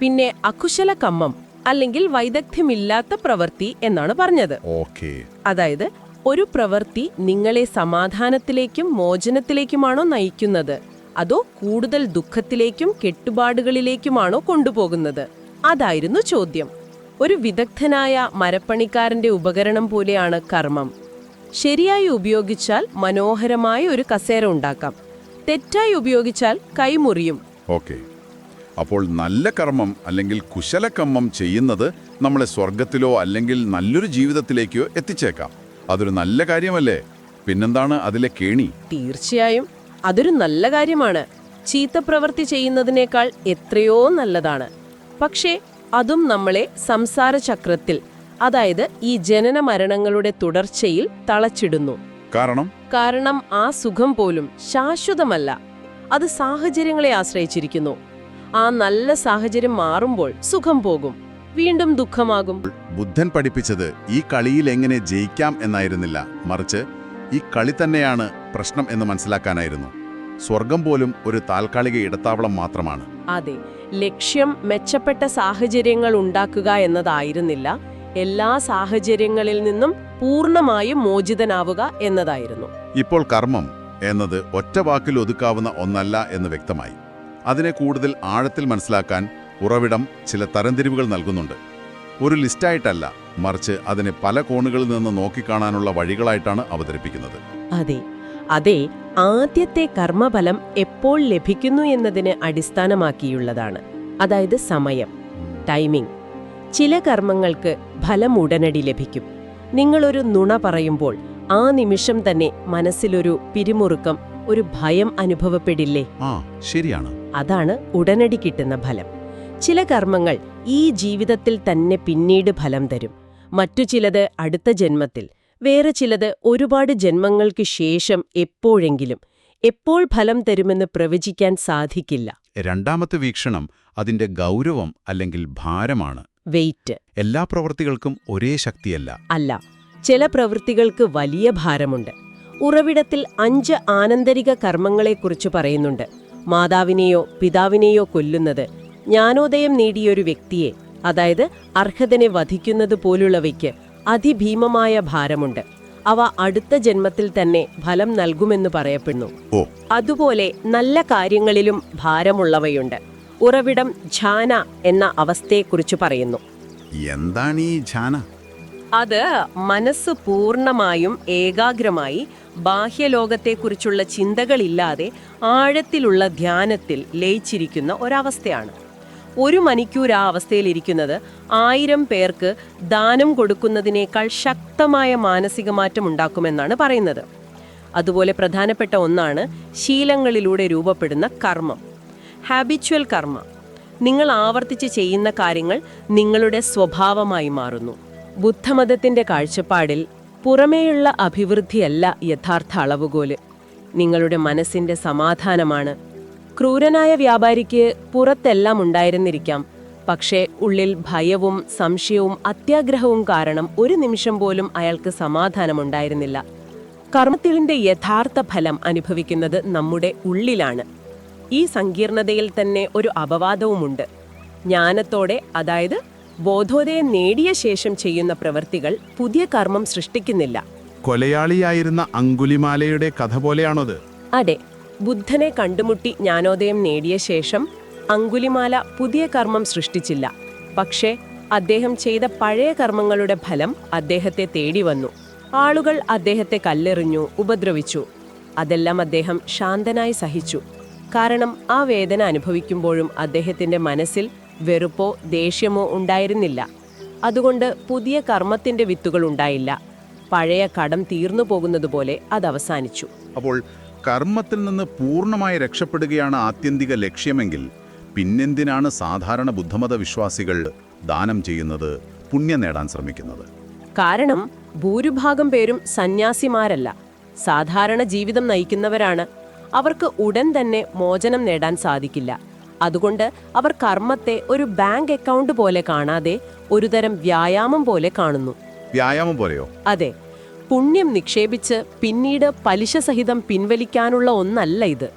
പിന്നെ അകുശലകമ്മം അല്ലെങ്കിൽ വൈദഗ്ധ്യമില്ലാത്ത പ്രവൃത്തി എന്നാണ് പറഞ്ഞത്. ഓക്കേ. അതായത് ഒരു പ്രവൃത്തി നിങ്ങളെ സമാധാനത്തിലേക്കും മോചനത്തിലേക്കുമാണോ നയിക്കുന്നത്, അതോ കൂടുതൽ ദുഃഖത്തിലേക്കും കെട്ടുപാടുകളിലേക്കുമാണോ കൊണ്ടുപോകുന്നത്? അതായിരുന്നു ചോദ്യം. ഒരു വിദഗ്ധനായ മരപ്പണിക്കാരന്റെ ഉപകരണം പോലെയാണ് കർമ്മം. ശരിയായി ഉപയോഗിച്ചാൽ മനോഹരമായ ഒരു കസേര ഉണ്ടാക്കാം, തെറ്റായി ഉപയോഗിച്ചാൽ കൈമുറിയും. ഓക്കെ. അപ്പോൾ നല്ല കർമ്മം അല്ലെങ്കിൽ കുശലകർമ്മം ചെയ്യുന്നത് നമ്മളെ സ്വർഗത്തിലോ അല്ലെങ്കിൽ നല്ലൊരു ജീവിതത്തിലേക്കോ എത്തിച്ചേക്കാം. അതൊരു നല്ല കാര്യമല്ലേ? പിന്നെന്താണ് അതിലെ കേണി? തീർച്ചയായും അതൊരു നല്ല കാര്യമാണ്. ചീത്ത പ്രവൃത്തി ചെയ്യുന്നതിനേക്കാൾ എത്രയോ നല്ലതാണ്. പക്ഷേ അതും നമ്മളെ സംസാര ചക്രത്തിൽ, അതായത് ഈ ജനന മരണങ്ങളുടെ തുടർച്ചയിൽ തളച്ചിടുന്നു. കാരണം ആ സുഖം പോലും ശാശ്വതമല്ല. അത് സാഹചര്യങ്ങളെ ആശ്രയിച്ചിരിക്കുന്നു. ആ നല്ല സാഹചര്യം മാറുമ്പോൾ സുഖം പോകും, വീണ്ടും ദുഃഖമാകും. ബുദ്ധൻ പഠിപ്പിച്ചത് ഈ കളിയിൽ എങ്ങനെ ജയിക്കാം എന്നായിരുന്നില്ല, മറിച്ച് ഈ കളി തന്നെയാണ് പ്രശ്നം എന്ന് മനസ്സിലാക്കാനായിരുന്നു. സ്വർഗം പോലും ഒരു താൽക്കാലിക ഇടത്താവളം മാത്രമാണ്. അതെ, ലക്ഷ്യം മെച്ചപ്പെട്ട സാഹചര്യങ്ങൾ ഉണ്ടാക്കുക എന്നതായിരുന്നില്ല, എല്ലാ സാഹചര്യങ്ങളിൽ നിന്നും പൂർണ്ണമായും മോചിതനാവുക എന്നതായിരുന്നു. ഇപ്പോൾ കർമ്മം എന്നത് ഒറ്റ വാക്കിൽ ഒതുക്കാവുന്ന ഒന്നല്ല എന്ന് വ്യക്തമായി. അതിനെ കൂടുതൽ ആഴത്തിൽ മനസ്സിലാക്കാൻ ഉറവിടം ചില തരംതിരിവുകൾ നൽകുന്നുണ്ട്. ഒരു ലിസ്റ്റായിട്ടല്ല, മറിച്ച് അതിനെ പല കോണുകളിൽ നിന്ന് നോക്കിക്കാണാനുള്ള വഴികളായിട്ടാണ് അവതരിപ്പിക്കുന്നത്. അതെ, ആദ്യത്തെ കർമ്മഫലം എപ്പോൾ ലഭിക്കുന്നു എന്നതിന് അടിസ്ഥാനമാക്കിയുള്ളതാണ്. അതായത് സമയം, ടൈമിംഗ്. ചില കർമ്മങ്ങൾക്ക് ഫലം ഉടനടി ലഭിക്കും, നിങ്ങളൊരു നുണ പറയുമ്പോൾ ആ നിമിഷം തന്നെ മനസ്സിലൊരു പിരിമുറുക്കം, ഒരു ഭയം അനുഭവപ്പെടില്ലേ? ആ, ശരിയാണ്. അതാണ് ഉടനടി കിട്ടുന്ന ഫലം. ചില കർമ്മങ്ങൾ ഈ ജീവിതത്തിൽ തന്നെ പിന്നീട് ഫലം തരും. മറ്റു ചിലത് അടുത്ത ജന്മത്തിൽ, വേറെ ചിലത് ഒരുപാട് ജന്മങ്ങൾക്ക് ശേഷം എപ്പോഴെങ്കിലും. എപ്പോൾ ഫലം തരുമെന്ന് പ്രവചിക്കാൻ സാധിക്കില്ല. രണ്ടാമത്തെ വീക്ഷണം അതിന്റെ ഗൗരവം അല്ലെങ്കിൽ ഭാരമാണ്. വെയിറ്റ്. എല്ലാ പ്രവൃത്തികൾക്കും ഒരേ ശക്തിയല്ല. അല്ല, ചില പ്രവൃത്തികൾക്ക് വലിയ ഭാരമുണ്ട്. ഉറവിടത്തിൽ 5 ആനന്തരിക കർമ്മങ്ങളെക്കുറിച്ച് പറയുന്നുണ്ട്. മാതാവിനെയോ പിതാവിനെയോ കൊല്ലുന്നത്, ജ്ഞാനോദയം നേടിയൊരു വ്യക്തിയെ, അതായത് അർഹതനെ വധിക്കുന്നത് പോലുള്ളവയ്ക്ക് അതിഭീമമായ ഭാരമുണ്ട്. അവ അടുത്ത ജന്മത്തിൽ തന്നെ ഫലം നൽകുമെന്ന് പറയപ്പെടുന്നു. അതുപോലെ നല്ല കാര്യങ്ങളിലും ഭാരമുള്ളവയുണ്ട്. ഉറവിടം ഝാന എന്ന അവസ്ഥയെക്കുറിച്ച് പറയുന്നു. എന്താണ് ഈ ഝാന? അത് മനസ്സ് പൂർണ്ണമായും ഏകാഗ്രമായി ബാഹ്യലോകത്തെക്കുറിച്ചുള്ള ചിന്തകളില്ലാതെ ആഴത്തിലുള്ള ധ്യാനത്തിൽ ലയിച്ചിരിക്കുന്ന ഒരവസ്ഥയാണ്. 1 മണിക്കൂർ ആ അവസ്ഥയിലിരിക്കുന്നത് 1000 പേർക്ക് ദാനം കൊടുക്കുന്നതിനേക്കാൾ ശക്തമായ മാനസിക മാറ്റം ഉണ്ടാക്കുമെന്നാണ് പറയുന്നത്. അതുപോലെ പ്രധാനപ്പെട്ട ഒന്നാണ് ശീലങ്ങളിലൂടെ രൂപപ്പെടുന്ന കർമ്മം, ഹാബിച്വൽ കർമ്മ. നിങ്ങൾ ആവർത്തിച്ച് ചെയ്യുന്ന കാര്യങ്ങൾ നിങ്ങളുടെ സ്വഭാവമായി മാറുന്നു. ബുദ്ധമതത്തിന്റെ കാഴ്ചപ്പാടിൽ പുറമേയുള്ള അഭിവൃദ്ധിയല്ല യഥാർത്ഥ അളവുകോല്, നിങ്ങളുടെ മനസ്സിന്റെ സമാധാനമാണ്. ക്രൂരനായ വ്യാപാരിക്ക് പുറത്തെല്ലാം ഉണ്ടായിരുന്നിരിക്കാം, പക്ഷേ ഉള്ളിൽ ഭയവും സംശയവും അത്യാഗ്രഹവും കാരണം ഒരു നിമിഷം പോലും അയാൾക്ക് സമാധാനമുണ്ടായിരുന്നില്ല. കർമ്മത്തിന്റെ യഥാർത്ഥ ഫലം അനുഭവിക്കുന്നത് നമ്മുടെ ഉള്ളിലാണ്. ഈ സങ്കീർണതയിൽ തന്നെ ഒരു അപവാദവുമുണ്ട്. ജ്ഞാനത്തോടെ, അതായത് ബോധോദയം നേടിയ ശേഷം ചെയ്യുന്ന പ്രവൃത്തികൾ പുതിയ കർമ്മം സൃഷ്ടിക്കുന്നില്ല. കൊലയാളിയായിരുന്ന അങ്കുലിമാലയുടെ കഥ പോലെയാണത്? അതെ, ബുദ്ധനെ കണ്ടുമുട്ടി ജ്ഞാനോദയം നേടിയ ശേഷം അങ്കുലിമാല പുതിയ കർമ്മം സൃഷ്ടിച്ചില്ല. പക്ഷേ അദ്ദേഹം ചെയ്ത പഴയ കർമ്മങ്ങളുടെ ഫലം അദ്ദേഹത്തെ തേടി വന്നു. ആളുകൾ അദ്ദേഹത്തെ കല്ലെറിഞ്ഞു, ഉപദ്രവിച്ചു. അതെല്ലാം അദ്ദേഹം ശാന്തനായി സഹിച്ചു. കാരണം ആ വേദന അനുഭവിക്കുമ്പോഴും അദ്ദേഹത്തിന്റെ മനസ്സിൽ വെറുപ്പോ ദേഷ്യമോ ഉണ്ടായിരുന്നില്ല. അതുകൊണ്ട് പുതിയ കർമ്മത്തിന്റെ വിത്തുകൾ ഉണ്ടായില്ല. പഴയ കടം തീർന്നു പോകുന്നതുപോലെ അത് അവസാനിച്ചു. അപ്പോൾ കർമ്മത്തിൽ നിന്ന് പൂർണ്ണമായി രക്ഷപ്പെടുകയാണ് ആത്യന്തിക ലക്ഷ്യമെങ്കിൽ പിന്നെന്തിനാണ് സാധാരണ ബുദ്ധമത വിശ്വാസികൾ ദാനം ചെയ്യുന്നത്, പുണ്യം നേടാൻ ശ്രമിക്കുന്നത്? കാരണം ഭൂരിഭാഗം പേരും സന്യാസിമാരല്ല, സാധാരണ ജീവിതം നയിക്കുന്നവരാണ്. അവർക്ക് ഉടൻ തന്നെ മോചനം നേടാൻ സാധിക്കില്ല. അതുകൊണ്ട് അവർ കർമ്മത്തെ ഒരു ബാങ്ക് അക്കൗണ്ട് പോലെ കാണാതെ ഒരുതരം വ്യായാമം പോലെ കാണുന്നു. വ്യായാമം പോലെയോ? അതെ, പുണ്യം നിക്ഷേപിച്ച് പിന്നീട് പലിശ സഹിതം പിൻവലിക്കാനുള്ള ഒന്നല്ല ഇത്.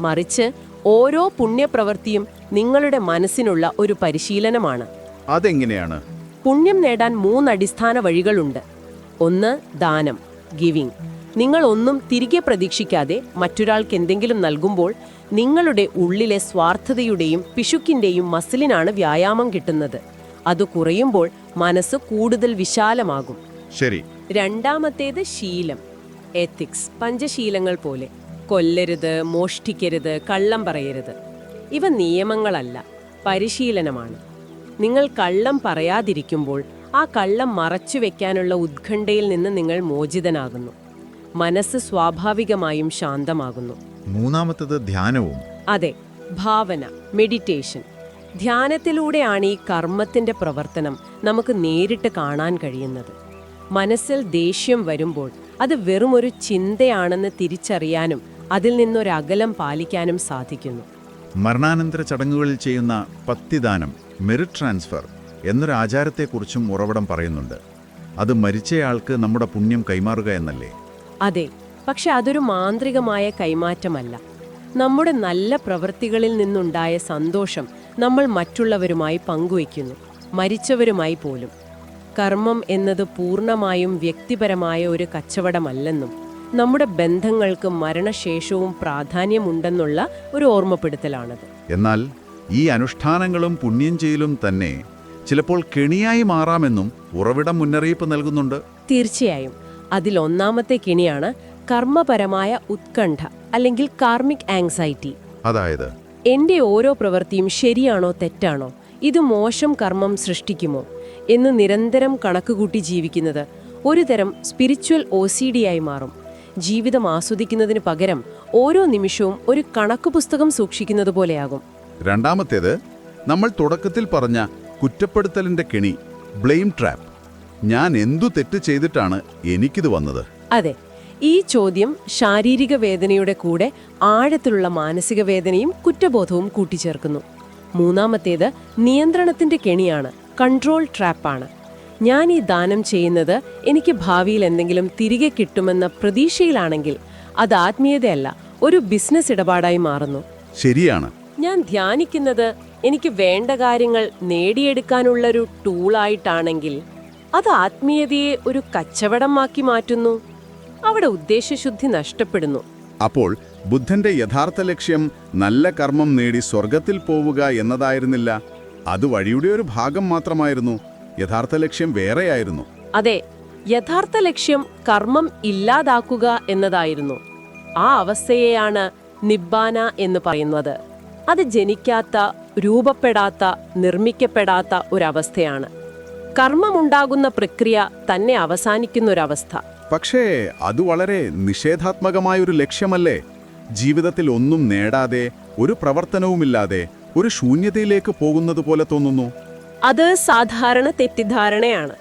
മറിച്ച് ഓരോ പുണ്യപ്രവൃത്തിയും നിങ്ങളുടെ മനസ്സിനുള്ള ഒരു പരിശീലനമാണ്. അതെങ്ങനെയാണ്? പുണ്യം നേടാൻ 3 അടിസ്ഥാന വഴികളുണ്ട്. 1, ദാനം, ഗിവിംഗ്. നിങ്ങൾ ഒന്നും തിരികെ പ്രതീക്ഷിക്കാതെ മറ്റൊരാൾക്ക് എന്തെങ്കിലും നൽകുമ്പോൾ നിങ്ങളുടെ ഉള്ളിലെ സ്വാർത്ഥതയുടെയും പിശുക്കിന്റെയും മസിലിനാണ് വ്യായാമം കിട്ടുന്നത്. അത് കുറയുമ്പോൾ മനസ്സ് കൂടുതൽ വിശാലമാകും. ശരി. രണ്ടാമത്തേത് ശീലം, എത്തിക്സ്, പഞ്ചശീലങ്ങൾ പോലെ. കൊല്ലരുത്, മോഷ്ടിക്കരുത്, കള്ളം പറയരുത്. ഇവ നിയമങ്ങളല്ല, പരിശീലനമാണ്. നിങ്ങൾ കള്ളം പറയാതിരിക്കുമ്പോൾ ആ കള്ളം മറച്ചുവെക്കാനുള്ള ഉത്കണ്ഠയിൽ നിന്ന് നിങ്ങൾ മോചിതനാകുന്നു. മനസ്സ് സ്വാഭാവികമായും ശാന്തമാകുന്നു. മൂന്നാമത്തേത് ധ്യാനവും. അതെ, ഭാവന, മെഡിറ്റേഷൻ. ധ്യാനത്തിലൂടെയാണ് ഈ കർമ്മത്തിന്റെ പ്രവർത്തനം നമുക്ക് നേരിട്ട് കാണാൻ കഴിയുന്നത്. മനസ്സിൽ ദേഷ്യം വരുമ്പോൾ അത് വെറുമൊരു ചിന്തയാണെന്ന് തിരിച്ചറിയാനും അതിൽ നിന്നൊരകലം പാലിക്കാനും സാധിക്കുന്നു. മരണാനന്തര ചടങ്ങുകളിൽ ചെയ്യുന്ന പത്തിദാനം, മെറിറ്റ് ട്രാൻസ്ഫർ എന്നൊരു ആചാരത്തെക്കുറിച്ചും ഉറവിടം പറയുന്നുണ്ട്. അത് മരിച്ചയാൾക്ക് നമ്മുടെ പുണ്യം കൈമാറുക എന്നല്ലേ? അതെ, പക്ഷെ അതൊരു മാന്ത്രികമായ കൈമാറ്റമല്ല. നമ്മുടെ നല്ല പ്രവൃത്തികളിൽ നിന്നുണ്ടായ സന്തോഷം നമ്മൾ മറ്റുള്ളവരുമായി പങ്കുവയ്ക്കുന്നു, മരിച്ചവരുമായി പോലും. കർമ്മം എന്നത് പൂർണ്ണമായും വ്യക്തിപരമായ ഒരു കച്ചവടമല്ലെന്നും നമ്മുടെ ബന്ധങ്ങൾക്ക് മരണശേഷവും പ്രാധാന്യമുണ്ടെന്നുള്ള ഒരു ഓർമ്മപ്പെടുത്തലാണത്. എന്നാൽ ഈ അനുഷ്ഠാനങ്ങളും പുണ്യം ചെയ്യലും തന്നെ ചിലപ്പോൾ കെണിയായി മാറാമെന്നും ഉറവിടം മുന്നറിയിപ്പ് നൽകുന്നുണ്ട്. തീർച്ചയായും. അതിലൊന്നാമത്തെ കെണിയാണ് കർമ്മപരമായ ഉത്കണ്ഠ, അല്ലെങ്കിൽ കാർമിക് ആങ്സൈറ്റി. അതായത്, എന്റെ ഓരോ പ്രവൃത്തിയും ശരിയാണോ തെറ്റാണോ, ഇത് മോശം കർമ്മം സൃഷ്ടിക്കുമോ എന്ന് നിരന്തരം കണക്കുകൂട്ടി ജീവിക്കുന്നത്. ഒരുതരം സ്പിരിച്വൽ OCD ആയി മാറും. ജീവിതം ആസ്വദിക്കുന്നതിന് പകരം ഓരോ നിമിഷവും ഒരു കണക്കു പുസ്തകം സൂക്ഷിക്കുന്നത് പോലെയാകും. രണ്ടാമത്തേത്, നമ്മൾ തുടക്കത്തിൽ പറഞ്ഞ കുറ്റപ്പെടുത്തലിന്റെ കെണി, ബ്ലെയിം ട്രാപ്പ്. ഞാൻ എന്തു തെറ്റ് ചെയ്തിട്ടാണ് എനിക്കിത് വന്നത്? അതെ, ഈ ചോദ്യം ശാരീരിക വേദനയുടെ കൂടെ ആഴത്തിലുള്ള മാനസിക വേദനയും കുറ്റബോധവും കൂട്ടിച്ചേർക്കുന്നു. മൂന്നാമത്തേത് നിയന്ത്രണത്തിന്റെ കെണിയാണ്, കൺട്രോൾ ട്രാപ്പാണ്. ഞാൻ ഈ ദാനം ചെയ്യുന്നത് എനിക്ക് ഭാവിയിൽ എന്തെങ്കിലും തിരികെ കിട്ടുമെന്ന പ്രതീക്ഷയിലാണെങ്കിൽ അത് ആത്മീയതയല്ല, ഒരു ബിസിനസ് ഇടപാടായി മാറുന്നു. ശരിയാണ്. ഞാൻ ധ്യാനിക്കുന്നത് എനിക്ക് വേണ്ട കാര്യങ്ങൾ നേടിയെടുക്കാനുള്ളൊരു ടൂളായിട്ടാണെങ്കിൽ അത് ആത്മീയതയെ ഒരു കച്ചവടമാക്കി മാറ്റുന്നു. അവിടെ ഉദ്ദേശശുദ്ധി നഷ്ടപ്പെടുന്നു. അപ്പോൾ ബുദ്ധന്റെ യഥാർത്ഥ ലക്ഷ്യം നല്ല കർമ്മം നേടി സ്വർഗത്തിൽ പോവുക എന്നതായിരുന്നില്ല. അത് വഴിയുടെ ഒരു ഭാഗം മാത്രമായിരുന്നു. യഥാർത്ഥ ലക്ഷ്യം വേറെയായിരുന്നു. അതെ, യഥാർത്ഥ ലക്ഷ്യം കർമ്മം ഇല്ലാതാക്കുക എന്നതായിരുന്നു. ആ അവസ്ഥയെയാണ് നിബ്ബാന എന്ന് പറയുന്നത്. അത് ജനിക്കാത്ത, രൂപപ്പെടാത്ത, നിർമ്മിക്കപ്പെടാത്ത ഒരവസ്ഥയാണ്. കർമ്മമുണ്ടാകുന്ന പ്രക്രിയ തന്നെ അവസാനിക്കുന്നൊരവസ്ഥ. പക്ഷേ അത് വളരെ നിഷേധാത്മകമായൊരു ലക്ഷ്യമല്ലേ? ജീവിതത്തിൽ ഒന്നും നേടാതെ, ഒരു പ്രവർത്തനവുമില്ലാതെ ഒരു ശൂന്യതയിലേക്ക് പോകുന്നത് പോലെ തോന്നുന്നു. അത് സാധാരണ തെറ്റിദ്ധാരണയാണ്.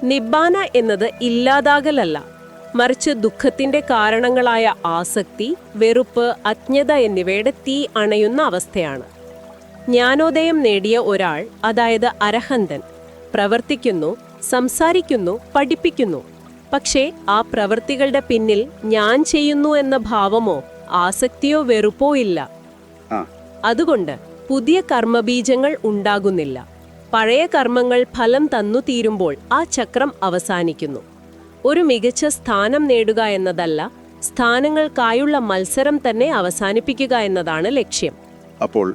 നിബ്ബാന എന്നത് ഇല്ലാതാകലല്ല, മറിച്ച് ദുഃഖത്തിന്റെ കാരണങ്ങളായ ആസക്തി, വെറുപ്പ്, അജ്ഞത എന്നിവയുടെ തീ അണയുന്ന അവസ്ഥയാണ്. ജ്ഞാനോദയം നേടിയ ഒരാൾ, അതായത് അരഹന്തൻ, പ്രവർത്തിക്കുന്നു, സംസാരിക്കുന്നു, പഠിപ്പിക്കുന്നു. പക്ഷേ ആ പ്രവൃത്തികളുടെ പിന്നിൽ ഞാൻ ചെയ്യുന്നു എന്ന ഭാവമോ ആസക്തിയോ വെറുപ്പോ ഇല്ല. അതുകൊണ്ട് പുതിയ കർമ്മബീജങ്ങൾ ഉണ്ടാകുന്നില്ല. പഴയ കർമ്മങ്ങൾ ഫലം തന്നു തീരുമ്പോൾ ആ ചക്രം അവസാനിക്കുന്നു. ഒരു മികച്ച സ്ഥാനം നേടുക എന്നതല്ല, സ്ഥാനങ്ങൾക്കായുള്ള മത്സരം തന്നെ അവസാനിപ്പിക്കുക എന്നതാണ് ലക്ഷ്യം. അപ്പോൾ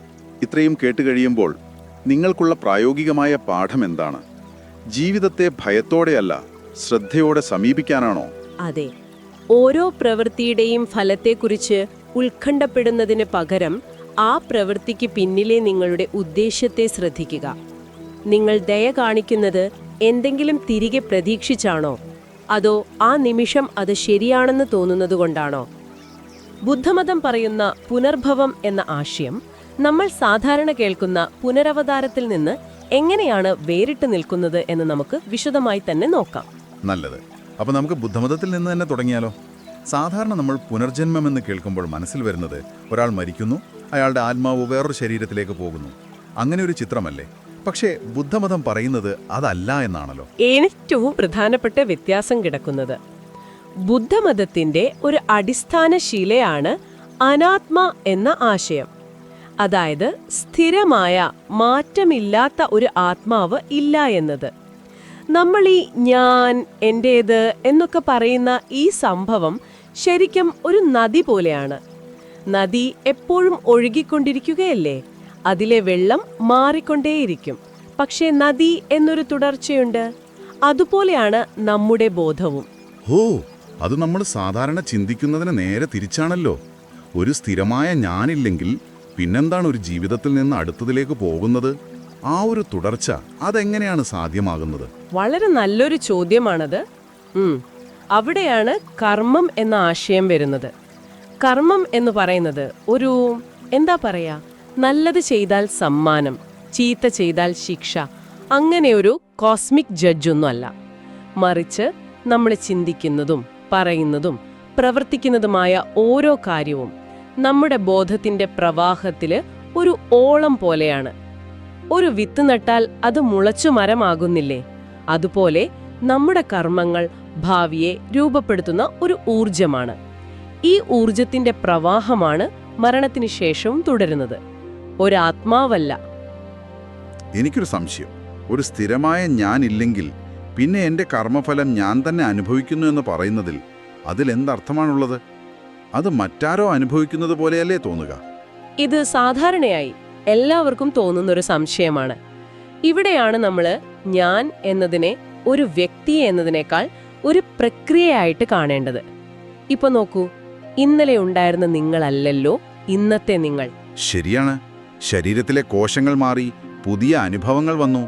ഇത്രയും കേട്ടുകഴിയുമ്പോൾ നിങ്ങൾക്കുള്ള പ്രായോഗികമായ പാഠം എന്താണ്? ജീവിതത്തെ ഭയത്തോടെയല്ല, ശ്രദ്ധയോടെ സമീപിക്കാനാണോ? അതെ, ഓരോ പ്രവൃത്തിയുടെയും ഫലത്തെക്കുറിച്ച് ഉത്കണ്ഠപ്പെടുന്നതിന് പകരം ആ പ്രവൃത്തിക്ക് പിന്നിലെ നിങ്ങളുടെ ഉദ്ദേശ്യത്തെ ശ്രദ്ധിക്കുക. നിങ്ങൾ ദയ കാണിക്കുന്നത് എന്തെങ്കിലും തിരികെ പ്രതീക്ഷിച്ചാണോ, അതോ ആ നിമിഷം അത് ശരിയാണെന്ന് തോന്നുന്നതുകൊണ്ടാണോ? ബുദ്ധമതം പറയുന്ന പുനർഭവം എന്ന ആശയം നമ്മൾ സാധാരണ കേൾക്കുന്ന പുനരവതാരത്തിൽ നിന്ന് എങ്ങനെയാണ് വേറിട്ട് നിൽക്കുന്നത് എന്ന് നമുക്ക് വിശദമായി തന്നെ നോക്കാം. നല്ലത്. അപ്പോൾ നമുക്ക് ബുദ്ധമതത്തിൽ നിന്ന് തന്നെ തുടങ്ങിയാലോ? സാധാരണ നമ്മൾ പുനർജന്മം എന്ന് കേൾക്കുമ്പോൾ മനസ്സിൽ വരുന്നത് ഒരാൾ മരിക്കുന്നു, അയാളുടെ ആത്മാവ് വേറൊരു ശരീരത്തിലേക്ക് പോകുന്നു, അങ്ങനെ ഒരു ചിത്രമല്ലേ? പക്ഷേ ബുദ്ധമതം പറയുന്നത് അതല്ല എന്നാണല്ലോ. ഏറ്റവും പ്രധാനപ്പെട്ട വ്യത്യാസം കിടക്കുന്നത് ബുദ്ധമതത്തിന്റെ ഒരു അടിസ്ഥാന ശീലയാണ് അനാത്മ എന്ന ആശയം. അതായത് സ്ഥിരമായ, മാറ്റമില്ലാത്ത ഒരു ആത്മാവ് ഇല്ല എന്നത്. നമ്മൾ ഈ ഞാൻ, എൻ്റേത് എന്നൊക്കെ പറയുന്ന ഈ സംഭവം ശരിക്കും ഒരു നദി പോലെയാണ്. നദി എപ്പോഴും ഒഴുകിക്കൊണ്ടിരിക്കുകയല്ലേ? അതിലെ വെള്ളം മാറിക്കൊണ്ടേയിരിക്കും. പക്ഷേ നദി എന്നൊരു തുടർച്ചയുണ്ട്. അതുപോലെയാണ് നമ്മുടെ ബോധവും. ഓ, അത് നമ്മൾ സാധാരണ ചിന്തിക്കുന്നതിന് നേരെ തിരിച്ചാണല്ലോ. ഒരു സ്ഥിരമായ ഞാനില്ലെങ്കിൽ പിന്നെന്താണ് ഒരു ജീവിതത്തിൽ നിന്ന് അടുത്തതിലേക്ക് പോകുന്നത്? ആ ഒരു തുടർച്ച അതെങ്ങനെയാണ് സാധ്യമാകുന്നത്? വളരെ നല്ലൊരു ചോദ്യമാണത്. അവിടെയാണ് കർമ്മം എന്ന ആശയം വരുന്നത്. കർമ്മം എന്ന് പറയുന്നത് ഒരു എന്താ പറയാ, നല്ലത് ചെയ്താൽ സമ്മാനം, ചീത്ത ചെയ്താൽ ശിക്ഷ, അങ്ങനെ ഒരു കോസ്മിക് ജഡ്ജൊന്നും അല്ല. മറിച്ച് നമ്മൾ ചിന്തിക്കുന്നതും പറയുന്നതും പ്രവർത്തിക്കുന്നതുമായ ഓരോ കാര്യവും നമ്മുടെ ബോധത്തിന്റെ പ്രവാഹത്തില് ഒരു ഓളം പോലെയാണ്. ഒരു വിത്ത് നട്ടാൽ അത് മുളച്ചു മരമാകുന്നില്ലേ? അതുപോലെ നമ്മുടെ കർമ്മങ്ങൾ ഭാവിയെ രൂപപ്പെടുത്തുന്ന ഒരു ഊർജമാണ്. ഈ ഊർജത്തിന്റെ പ്രവാഹമാണ് മരണത്തിന് ശേഷവും തുടരുന്നത്, ഒരാത്മാവല്ല. എനിക്കൊരു സംശയം. ഒരു സ്ഥിരമായ ഞാനില്ലെങ്കിൽ പിന്നെ എൻ്റെ കർമ്മഫലം ഞാൻ തന്നെ അനുഭവിക്കുന്നു എന്ന് പറയുന്നതിൽ അതിലെന്തർത്ഥമാണുള്ളത്? അത് മറ്റാരോ അനുഭവിക്കുന്നത് പോലെയല്ലേ തോന്നുക? ഇത് സാധാരണയായി എല്ലാവർക്കും തോന്നുന്നൊരു സംശയമാണ്. ഇവിടെയാണ് നമ്മൾ ഞാൻ എന്നതിനെ ഒരു വ്യക്തി എന്നതിനേക്കാൾ ഒരു പ്രക്രിയയായിട്ട് കാണേണ്ടത്. ഇപ്പൊ നോക്കൂ, ഇന്നലെ ഉണ്ടായിരുന്ന നിങ്ങളല്ലല്ലോ ഇന്നത്തെ നിങ്ങൾ. ശരിയാണ്. ശരീരത്തിലെ കോശങ്ങൾ മാറി, പുതിയ അനുഭവങ്ങൾ വന്നു.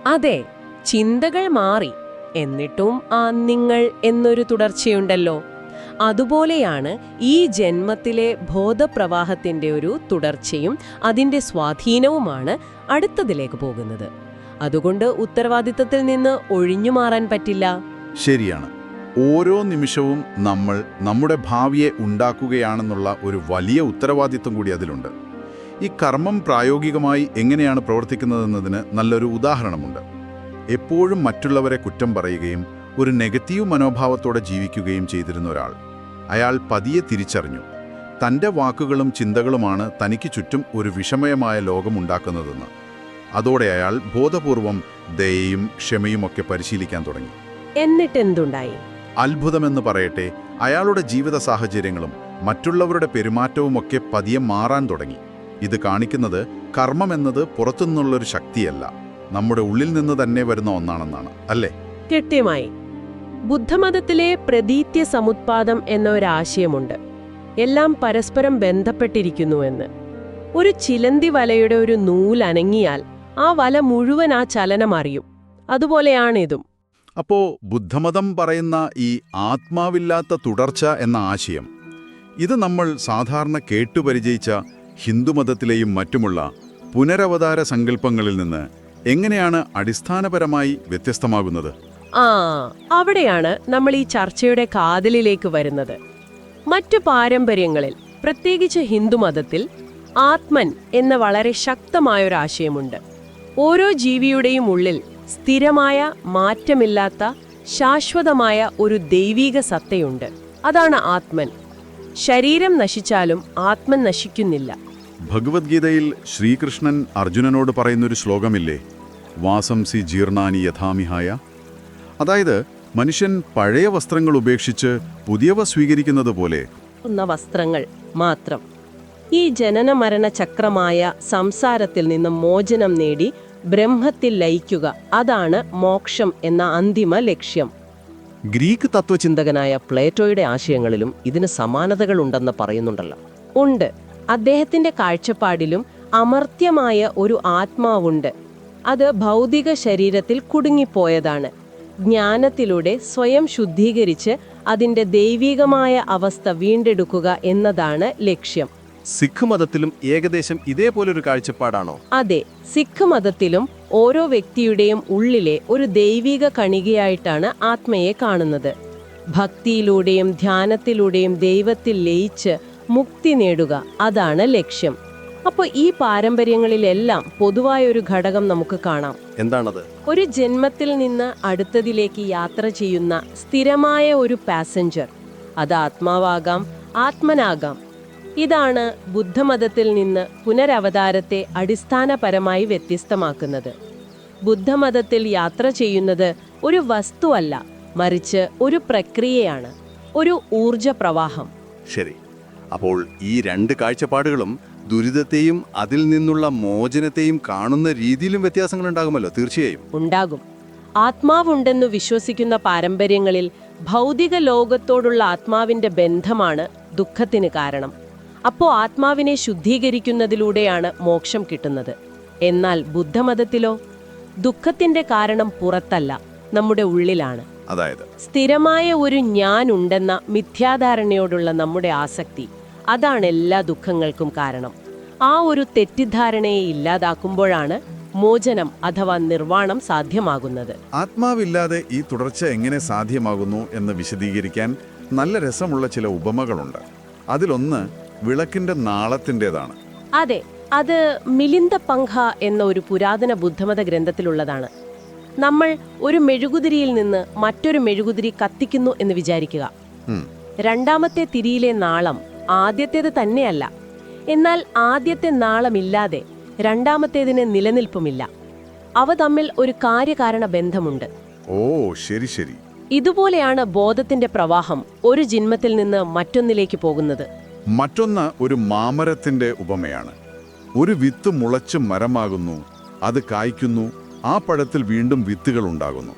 അതെ, ചിന്തകൾ മാറി, എന്നിട്ടും ആ നിങ്ങൾ എന്നൊരു തുടർച്ചയുണ്ടല്ലോ. അതുപോലെയാണ് ഈ ജന്മത്തിലെ ബോധപ്രവാഹത്തിന്റെ ഒരു തുടർച്ചയും അതിന്റെ സ്വാധീനവുമാണ് അടുത്തതിലേക്ക് പോകുന്നത്. അതുകൊണ്ട് ഉത്തരവാദിത്തത്തിൽ നിന്ന് ഒഴിഞ്ഞു മാറാൻ പറ്റില്ല. ശരിയാണ്. ഓരോ നിമിഷവും നമ്മൾ നമ്മുടെ ഭാവിയെ ഉണ്ടാക്കുകയാണെന്നുള്ള ഒരു വലിയ ഉത്തരവാദിത്വം കൂടി അതിലുണ്ട്. ഈ കർമ്മം പ്രായോഗികമായി എങ്ങനെയാണ് പ്രവർത്തിക്കുന്നതെന്നതിന് നല്ലൊരു ഉദാഹരണമുണ്ട്. എപ്പോഴും മറ്റുള്ളവരെ കുറ്റം പറയുകയും ഒരു നെഗറ്റീവ് മനോഭാവത്തോടെ ജീവിക്കുകയും ചെയ്തിരുന്ന ഒരാൾ, അയാൾ പതിയെ തിരിച്ചറിഞ്ഞു തൻ്റെ വാക്കുകളും ചിന്തകളുമാണ് തനിക്ക് ചുറ്റും ഒരു വിഷമയമായ ലോകമുണ്ടാക്കുന്നതെന്ന്. അതോടെ അയാൾ ബോധപൂർവം ദയയും ക്ഷമയുമൊക്കെ പരിശീലിക്കാൻ തുടങ്ങി. എന്നിട്ടെന്തുണ്ടായി? അത്ഭുതമെന്ന് പറയട്ടെ, അയാളുടെ ജീവിത സാഹചര്യങ്ങളും മറ്റുള്ളവരുടെ പെരുമാറ്റവുമൊക്കെ പതിയെ മാറാൻ തുടങ്ങി. ഇത് കാണിക്കുന്നത് കർമ്മമെന്നത് പുറത്തുനിന്നുള്ളൊരു ശക്തിയല്ല, നമ്മുടെ ഉള്ളിൽ നിന്ന് തന്നെ വരുന്ന ഒന്നാണെന്നാണ്, അല്ലേ? കൃത്യമായി. ബുദ്ധമതത്തിലെ പ്രതീത്യ സമുത്പാദം എന്നൊരാശയമുണ്ട്. എല്ലാം പരസ്പരം ബന്ധപ്പെട്ടിരിക്കുന്നുവെന്ന്. ഒരു ചിലന്തി വലയുടെ ഒരു നൂലനങ്ങിയാൽ ആ വല മുഴുവൻ ആ ചലനം അറിയും. അതുപോലെയാണിതും. അപ്പോ ബുദ്ധമതം പറയുന്ന ഈ ആത്മാവില്ലാത്ത തുടർച്ച എന്ന ആശയം, ഇത് നമ്മൾ സാധാരണ കേട്ടുപരിചയിച്ച ഹിന്ദുമതത്തിലെയും മറ്റുമുള്ള പുനരവതാര സങ്കല്പങ്ങളിൽ നിന്ന് എങ്ങനെയാണ് അടിസ്ഥാനപരമായി വ്യത്യസ്തമാകുന്നത്? അവിടെയാണ് നമ്മൾ ഈ ചർച്ചയുടെ കാതലിലേക്ക് വരുന്നത്. മറ്റു പാരമ്പര്യങ്ങളിൽ, പ്രത്യേകിച്ച് ഹിന്ദുമതത്തിൽ, ആത്മൻ എന്ന വളരെ ശക്തമായൊരാശയമുണ്ട്. ഓരോ ജീവിയുടെയും ഉള്ളിൽ സ്ഥിരമായ, മാറ്റമില്ലാത്ത, ശാശ്വതമായ ഒരു ദൈവീക സത്തയുണ്ട്. അതാണ് ആത്മൻ. ശരീരം നശിച്ചാലും ആത്മൻ നശിക്കുന്നില്ല. ഭഗവത്ഗീതയിൽ ശ്രീകൃഷ്ണൻ അർജുനനോട് പറയുന്നൊരു ശ്ലോകമില്ലേ, വാസംസി ജീർണാനി യഥാമിഹായ? അതായത് മനുഷ്യൻ പഴയ വസ്ത്രങ്ങൾ ഉപേക്ഷിച്ച് പുതിയവ സ്വീകരിക്കുന്നത് പോലെ വസ്ത്രങ്ങൾ മാത്രം. ഈ ജനന മരണ ചക്രമായ സംസാരത്തിൽ നിന്ന് മോചനം നേടി ബ്രഹ്മത്തിൽ ലയിക്കുക, അതാണ് മോക്ഷം എന്ന അന്തിമ ലക്ഷ്യം. ഗ്രീക്ക് തത്വചിന്തകനായ പ്ലേറ്റോയുടെ ആശയങ്ങളിലും ഇതിന് സമാനതകളുണ്ടെന്ന് പറയുന്നുണ്ടല്ലോ. ഉണ്ട്. അദ്ദേഹത്തിന്റെ കാഴ്ചപ്പാടിലും അമർത്യമായ ഒരു ആത്മാവുണ്ട്. അത് ഭൗതിക ശരീരത്തിൽ കുടുങ്ങിപ്പോയതാണ്. ജ്ഞാനത്തിലൂടെ സ്വയം ശുദ്ധീകരിച്ച് അതിന്റെ ദൈവികമായ അവസ്ഥ വീണ്ടെടുക്കുക എന്നതാണ് ലക്ഷ്യം. സിഖ് മതത്തിലും ഏകദേശം ഇതേപോലൊരു കാഴ്ചപ്പാടാണോ? അതെ, സിഖ് മതത്തിലും ഓരോ വ്യക്തിയുടെയും ഉള്ളിലെ ഒരു ദൈവിക കണികയായിട്ടാണ് ആത്മയെ കാണുന്നത്. ഭക്തിയിലൂടെയും ധ്യാനത്തിലൂടെയും ദൈവത്തിൽ ലയിച്ച് മുക്തി നേടുക, അതാണ് ലക്ഷ്യം. അപ്പോൾ ഈ പാരമ്പര്യങ്ങളിലെല്ലാം പൊതുവായൊരു ഘടകം നമുക്ക് കാണാം. എന്താണത്? ഒരു ജന്മത്തിൽ നിന്ന് അടുത്തതിലേക്ക് യാത്ര ചെയ്യുന്ന സ്ഥിരമായ ഒരു പാസഞ്ചർ. അത് ആത്മാവാകാം, ആത്മനാകാം. ഇതാണ് ബുദ്ധമതത്തിൽ നിന്ന് പുനരവതാരത്തെ അടിസ്ഥാനപരമായി വ്യത്യസ്തമാക്കുന്നത്. ബുദ്ധമതത്തിൽ യാത്ര ചെയ്യുന്നത് ഒരു വസ്തുവല്ല, മറിച്ച് ഒരു പ്രക്രിയയാണ്, ഒരു ഊർജ പ്രവാഹം. ശരി. അപ്പോൾ ഈ രണ്ട് കാഴ്ചപ്പാടുകളും ദുരിതത്തെയും അതിൽ നിന്നുള്ള മോചനത്തെയും കാണുന്ന രീതിയിലും വ്യത്യാസങ്ങളുണ്ടാകുമല്ലോ. തീർച്ചയായും ഉണ്ടാകും. ആത്മാവുണ്ടെന്നു വിശ്വസിക്കുന്ന പാരമ്പര്യങ്ങളിൽ ഭൗതിക ലോകത്തോടുള്ള ആത്മാവിന്റെ ബന്ധമാണ് ദുഃഖത്തിന് കാരണം. അപ്പോൾ ആത്മാവിനെ ശുദ്ധീകരിക്കുന്നതിലൂടെയാണ് മോക്ഷം കിട്ടുന്നത്. എന്നാൽ ബുദ്ധമതത്തിലോ ദുഃഖത്തിന്റെ കാരണം പുറത്തല്ല, നമ്മുടെ ഉള്ളിലാണ്. അതായത് സ്ഥിരമായ ഒരു ഞാൻ ഉണ്ടെന്ന മിഥ്യാധാരണയോടുള്ള നമ്മുടെ ആസക്തി, അതാണ് എല്ലാ ദുഃഖങ്ങൾക്കും കാരണം. ആ ഒരു തെറ്റിദ്ധാരണയെ ഇല്ലാതാക്കുമ്പോഴാണ് മോചനം അഥവാ നിർവ്വാണം സാധ്യമാകുന്നത്. ആത്മാവില്ലാതെ ഈ തുടർച്ച എങ്ങനെ സാധ്യമാകുന്നു എന്ന് വിശദീകരിക്കാൻ നല്ല രസമുള്ള ചില ഉപമകളുണ്ട്. അതിലൊന്ന് വിളക്കിന്റെ നാളത്തിൻ്റെതാണ്. അതെ, അത് മിലിന്ദ പങ്ഖ എന്ന ഒരു പുരാതന ബുദ്ധമത ഗ്രന്ഥത്തിലുള്ളതാണ്. നമ്മൾ ഒരു മെഴുകുതിരിയിൽ നിന്ന് മറ്റൊരു മെഴുകുതിരി കത്തിക്കുന്നു എന്ന് വിചാരിക്കുക. രണ്ടാമത്തെ തിരിയിലെ നാളം ആദ്യത്തേത് തന്നെയല്ല. എന്നാൽ ആദ്യത്തെ നാളമില്ലാതെ രണ്ടാമത്തേതിന് നിലനിൽപ്പുമില്ല. അവ തമ്മിൽ ഒരു കാര്യകാരണ ബന്ധമുണ്ട്. ഓ, ശരി ശരി. ഇതുപോലെയാണ് ബോധത്തിന്റെ പ്രവാഹം ഒരു ജന്മത്തിൽ നിന്ന് മറ്റൊന്നിലേക്ക് പോകുന്നത്. മറ്റൊന്ന് ഒരു മാമരത്തിന്റെ ഉപമയാണ്. ഒരു വിത്ത് മുളച്ച് മരമാകുന്നു, അത് കായ്ക്കുന്നു, ആ പഴത്തിൽ വീണ്ടും വിത്തുകൾ ഉണ്ടാകുന്നു.